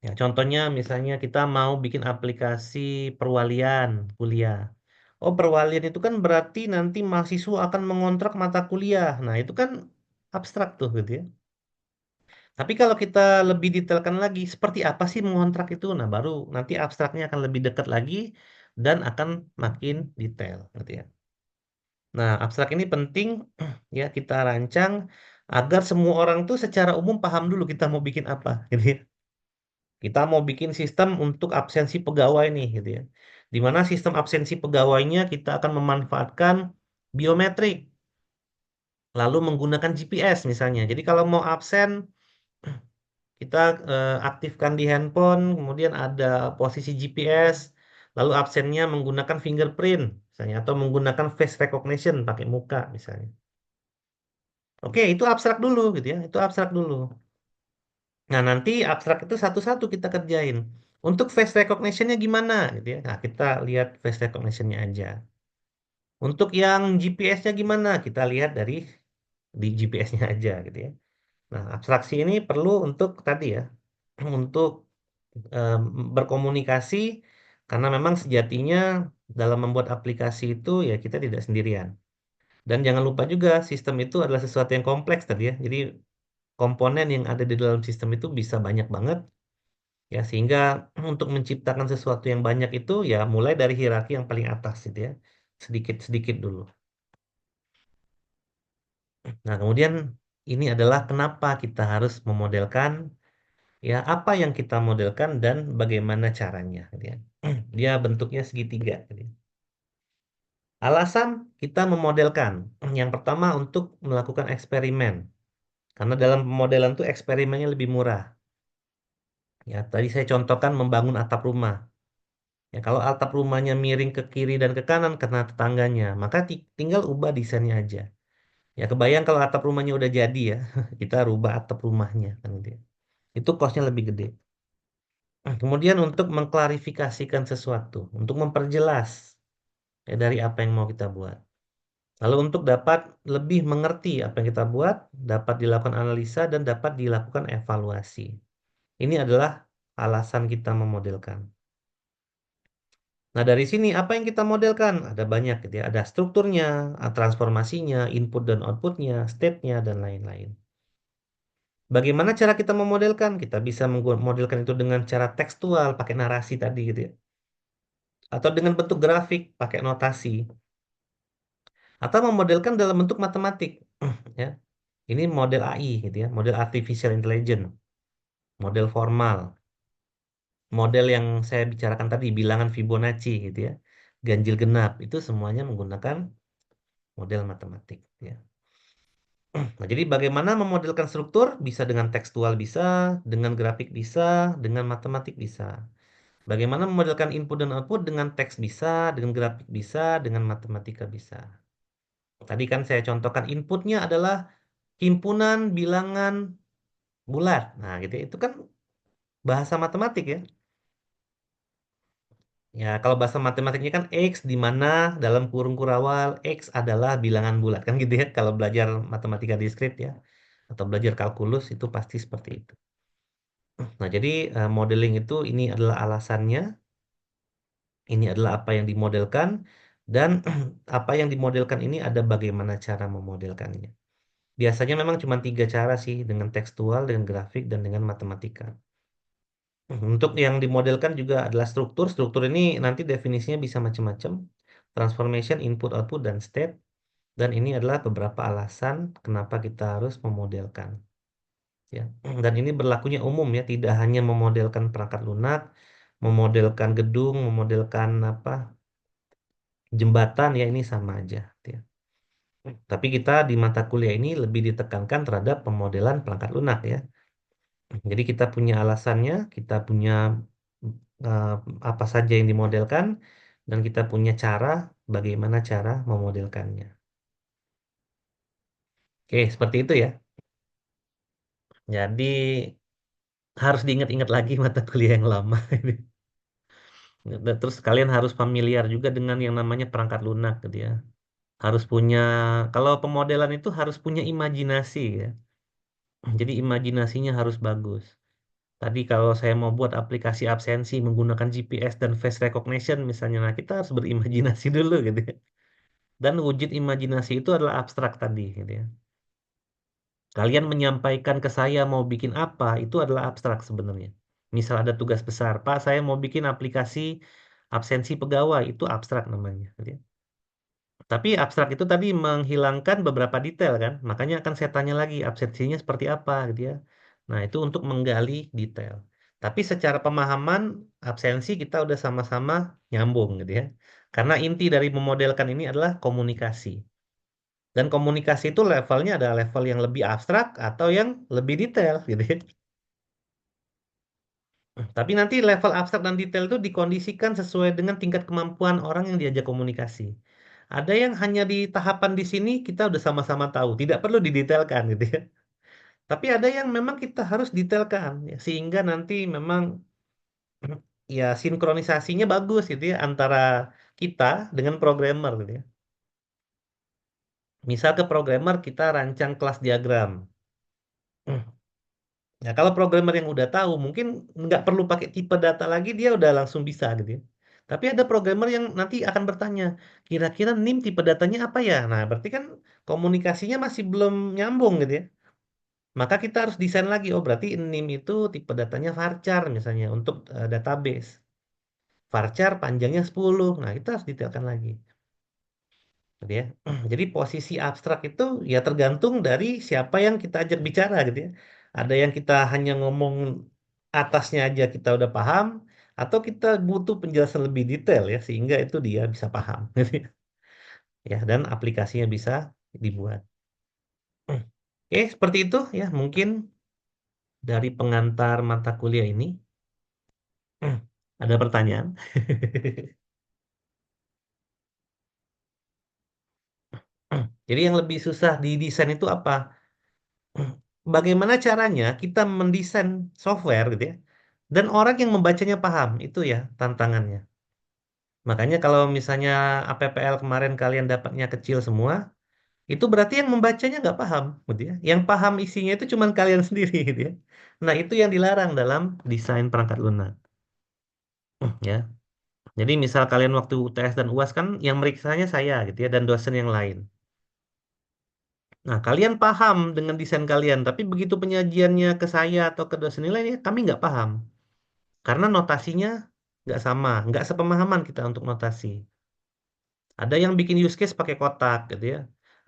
Ya, contohnya misalnya kita mau bikin aplikasi perwalian kuliah. Oh, perwalian itu kan berarti nanti mahasiswa akan mengontrak mata kuliah. Nah, itu kan abstrak tuh gitu ya. Tapi kalau kita lebih detailkan lagi, seperti apa sih mengontrak itu? Nah, baru nanti abstraknya akan lebih dekat lagi dan akan makin detail gitu ya. Nah, abstrak ini penting ya kita rancang agar semua orang tuh secara umum paham dulu kita mau bikin apa gitu ya. Kita mau bikin sistem untuk absensi pegawai nih gitu ya. Di mana sistem absensi pegawainya kita akan memanfaatkan biometrik. lalu menggunakan GPS misalnya. Jadi kalau mau absen, kita aktifkan di handphone, kemudian ada posisi GPS, lalu absennya menggunakan fingerprint misalnya, atau menggunakan face recognition pakai muka misalnya. Oke, itu abstrak dulu gitu ya, itu abstrak dulu. Nah, nanti abstrak itu satu-satu kita kerjain. Untuk face recognition-nya gimana gitu ya. Nah, kita lihat face recognition-nya aja. Untuk yang GPS-nya gimana? Kita lihat dari di GPS-nya aja gitu ya. Nah, abstraksi ini perlu untuk tadi ya, untuk em, berkomunikasi karena memang sejatinya dalam membuat aplikasi itu ya kita tidak sendirian. Dan jangan lupa juga sistem itu adalah sesuatu yang kompleks tadi ya. Jadi komponen yang ada di dalam sistem itu bisa banyak banget ya, sehingga untuk menciptakan sesuatu yang banyak itu ya mulai dari hierarki yang paling atas gitu ya. Sedikit-sedikit dulu. Nah, kemudian ini adalah kenapa kita harus memodelkan ya apa yang kita modelkan dan bagaimana caranya gitu ya. Dia bentuknya segitiga gitu ya. Alasan kita memodelkan. Yang pertama untuk melakukan eksperimen. Karena dalam pemodelan tuh eksperimennya lebih murah. Ya, tadi saya contohkan membangun atap rumah. Ya, kalau atap rumahnya miring ke kiri dan ke kanan karena tetangganya, maka tinggal ubah desainnya aja. Ya, kebayang kalau atap rumahnya udah jadi ya, kita rubah atap rumahnya kan gitu ya. Itu costnya lebih gede. Kemudian untuk mengklarifikasikan sesuatu, untuk memperjelas ya, dari apa yang mau kita buat. Lalu untuk dapat lebih mengerti apa yang kita buat, dapat dilakukan analisa dan dapat dilakukan evaluasi. Ini adalah alasan kita memodelkan. Nah, dari sini apa yang kita modelkan? Ada banyak gitu ya. Ada strukturnya, transformasinya, input dan outputnya, state-nya, dan lain-lain. Bagaimana cara kita memodelkan? Kita bisa memodelkan itu dengan cara tekstual, pakai narasi tadi gitu ya. Atau dengan bentuk grafik, pakai notasi. Atau memodelkan dalam bentuk matematik. Ya. Ini model AI gitu ya, model Artificial Intelligence, model formal, model yang saya bicarakan tadi, bilangan Fibonacci gitu ya, ganjil genap, itu semuanya menggunakan model matematik ya. Nah, jadi bagaimana memodelkan struktur? Bisa dengan tekstual bisa, dengan grafik bisa, dengan matematik bisa. Bagaimana memodelkan input dan output dengan teks bisa, dengan grafik bisa, dengan matematika bisa. Tadi kan saya contohkan inputnya adalah himpunan bilangan bulat. Nah, gitu ya. Itu kan bahasa matematik ya. Ya, kalau bahasa matematiknya kan X di mana dalam kurung kurawal X adalah bilangan bulat kan gitu ya. Kalau belajar matematika diskrit ya atau belajar kalkulus itu pasti seperti itu. Nah, jadi modeling itu ini adalah alasannya, ini adalah apa yang dimodelkan, dan apa yang dimodelkan ini ada bagaimana cara memodelkannya. Biasanya memang cuma tiga cara sih, dengan tekstual, dengan grafik, dan dengan matematika. Untuk yang dimodelkan juga adalah struktur. Struktur ini nanti definisinya bisa macam-macam. Transformation, input, output, dan state. Dan ini adalah beberapa alasan kenapa kita harus memodelkan. Ya. Dan ini berlakunya umum ya, tidak hanya memodelkan perangkat lunak, memodelkan gedung, memodelkan apa jembatan ya ini sama aja. Ya. Tapi kita di mata kuliah ini lebih ditekankan terhadap pemodelan perangkat lunak ya. Jadi kita punya alasannya, kita punya eh, apa saja yang dimodelkan, dan kita punya cara bagaimana cara memodelkannya. Oke, seperti itu ya. Jadi harus diingat-ingat lagi mata kuliah yang lama. Dan terus kalian harus familiar juga dengan yang namanya perangkat lunak gitu ya. Harus punya, kalau pemodelan itu harus punya imajinasi ya. Jadi imajinasinya harus bagus. Tadi kalau saya mau buat aplikasi absensi menggunakan GPS dan face recognition misalnya, nah kita harus berimajinasi dulu gitu ya. Dan wujud imajinasi itu adalah abstrak tadi gitu ya. Kalian menyampaikan ke saya mau bikin apa, itu adalah abstrak sebenarnya. Misal ada tugas besar, Pak, saya mau bikin aplikasi absensi pegawai, itu abstrak namanya gitu ya. Tapi abstrak itu tadi menghilangkan beberapa detail kan. Makanya akan saya tanya lagi absensinya seperti apa gitu ya. Nah, itu untuk menggali detail. Tapi secara pemahaman absensi kita udah sama-sama nyambung gitu ya. Karena inti dari memodelkan ini adalah komunikasi. Dan komunikasi itu levelnya ada level yang lebih abstrak atau yang lebih detail gitu ya. Tapi nanti level abstrak dan detail itu dikondisikan sesuai dengan tingkat kemampuan orang yang diajak komunikasi. Ada yang hanya di tahapan di sini kita udah sama-sama tahu, tidak perlu didetailkan gitu ya. Tapi ada yang memang kita harus detailkan ya, sehingga nanti memang ya sinkronisasinya bagus gitu ya antara kita dengan programmer gitu ya. Misal ke programmer kita rancang kelas diagram. Ya, kalau programmer yang udah tahu, mungkin nggak perlu pakai tipe data lagi, dia udah langsung bisa gitu ya. Tapi ada programmer yang nanti akan bertanya, kira-kira NIM tipe datanya apa ya? Nah, berarti kan komunikasinya masih belum nyambung gitu ya. Maka kita harus desain lagi, oh berarti NIM itu tipe datanya varchar misalnya untuk database. Varchar panjangnya 10. Nah, kita harus detailkan lagi gitu ya. Jadi posisi abstrak itu ya tergantung dari siapa yang kita ajak bicara gitu ya. Ada yang kita hanya ngomong atasnya aja kita udah paham, atau kita butuh penjelasan lebih detail ya sehingga itu dia bisa paham gitu ya. Ya, dan aplikasinya bisa dibuat. Oke, seperti itu ya mungkin dari pengantar mata kuliah ini. Ada pertanyaan? Jadi yang lebih susah di desain itu apa? Bagaimana caranya kita mendesain software gitu ya, dan orang yang membacanya paham, itu ya tantangannya. Makanya kalau misalnya APPL kemarin kalian dapatnya kecil semua, itu berarti yang membacanya nggak paham, gitu ya. Yang paham isinya itu cuma kalian sendiri, gitu ya. Nah itu yang dilarang dalam desain perangkat lunak, ya. Jadi misal kalian waktu UTS dan UAS kan yang meriksanya saya, gitu ya, dan dosen yang lain. Nah, kalian paham dengan desain kalian, tapi begitu penyajiannya ke saya atau ke dosen yang lain, ya, kami nggak paham. Karena notasinya nggak sama, nggak sepemahaman kita untuk notasi. Ada yang bikin use case pakai kotak gitu ya.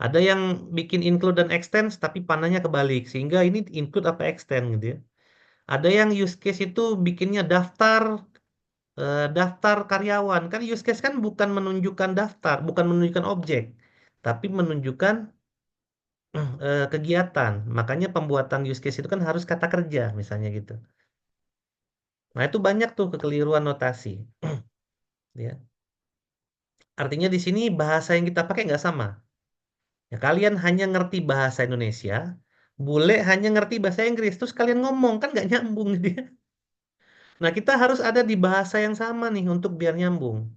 Ada yang bikin include dan extend tapi panahnya kebalik sehingga ini include apa extend gitu ya. Ada yang use case itu bikinnya daftar karyawan. Kan use case kan bukan menunjukkan daftar, bukan menunjukkan objek, tapi menunjukkan kegiatan. Makanya pembuatan use case itu kan harus kata kerja misalnya gitu. Nah, itu banyak tuh kekeliruan notasi, ya. Artinya di sini bahasa yang kita pakai nggak sama. Ya, kalian hanya ngerti bahasa Indonesia, bule hanya ngerti bahasa Inggris, terus kalian ngomong kan nggak nyambung dia. Nah, kita harus ada di bahasa yang sama nih untuk biar nyambung.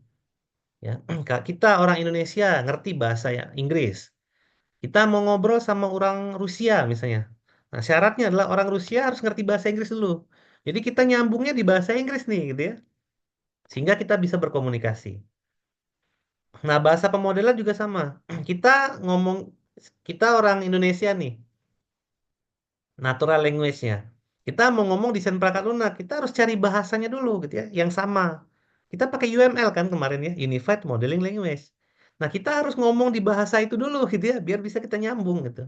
Ya, kita orang Indonesia ngerti bahasa ya Inggris. Kita mau ngobrol sama orang Rusia misalnya. Nah, syaratnya adalah orang Rusia harus ngerti bahasa Inggris dulu. Jadi kita nyambungnya di bahasa Inggris nih, gitu ya, sehingga kita bisa berkomunikasi. Nah, bahasa pemodelan juga sama. Kita ngomong, kita orang Indonesia nih, natural language-nya. Kita mau ngomong desain perangkat lunak, kita harus cari bahasanya dulu gitu ya, yang sama. Kita pakai UML kan kemarin ya, Unified Modeling Language. Nah, kita harus ngomong di bahasa itu dulu gitu ya, biar bisa kita nyambung gitu.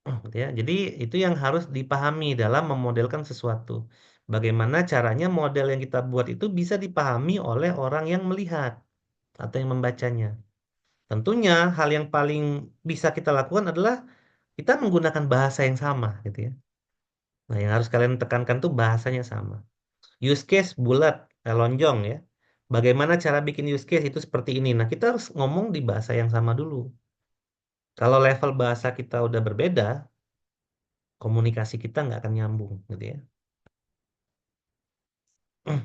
Gitu ya. Jadi itu yang harus dipahami dalam memodelkan sesuatu. Bagaimana caranya model yang kita buat itu bisa dipahami oleh orang yang melihat atau yang membacanya. Tentunya hal yang paling bisa kita lakukan adalah kita menggunakan bahasa yang sama gitu ya. Nah, yang harus kalian tekankan tuh bahasanya sama. Use case bulat, lonjong ya. Bagaimana cara bikin use case itu seperti ini. Nah, kita harus ngomong di bahasa yang sama dulu. Kalau level bahasa kita udah berbeda, komunikasi kita nggak akan nyambung gitu ya.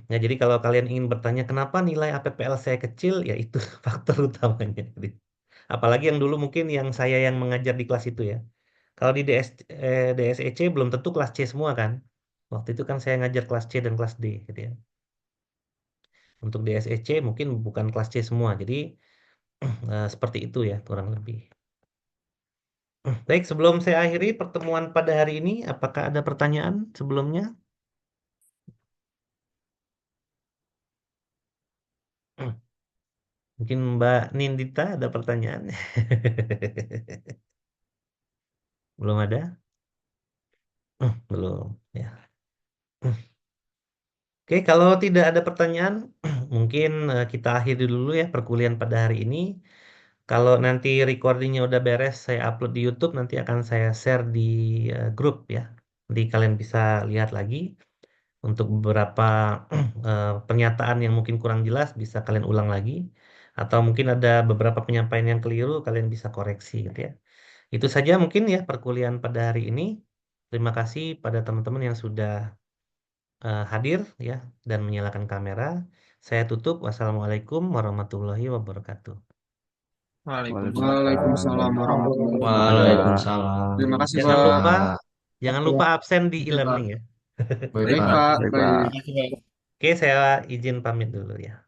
Ya, jadi kalau kalian ingin bertanya kenapa nilai APPL saya kecil, ya itu faktor utamanya. Gitu. Apalagi yang dulu mungkin yang saya yang mengajar di kelas itu ya. Kalau di DSEC belum tentu kelas C semua kan. Waktu itu kan saya ngajar kelas C dan kelas D gitu ya. Untuk DSEC mungkin bukan kelas C semua. Jadi seperti itu ya kurang lebih. Baik, sebelum saya akhiri pertemuan pada hari ini, apakah ada pertanyaan sebelumnya? Mungkin Mbak Nindita ada pertanyaan? Belum ada? Belum. Ya. Oke, kalau tidak ada pertanyaan, mungkin kita akhiri dulu ya perkuliahan pada hari ini. Kalau nanti recordingnya udah beres, saya upload di YouTube, nanti akan saya share di grup ya. Nanti kalian bisa lihat lagi untuk beberapa pernyataan yang mungkin kurang jelas, bisa kalian ulang lagi. Atau mungkin ada beberapa penyampaian yang keliru, kalian bisa koreksi gitu ya. Itu saja mungkin ya perkuliahan pada hari ini. Terima kasih pada teman-teman yang sudah hadir ya dan menyalakan kamera. Saya tutup. Wassalamualaikum warahmatullahi wabarakatuh. Waalaikumsalam Waalaikumsalam. warahmatullahi wabarakatuh. Waalaikumsalam. Terima kasih, Jangan Pak. lupa, Siap. jangan Ya, lupa absen di oke, Pak. e-learning ya. Baik, Baik, Pak. Pak. Baik, Baik. Pak. Oke, saya izin pamit dulu ya.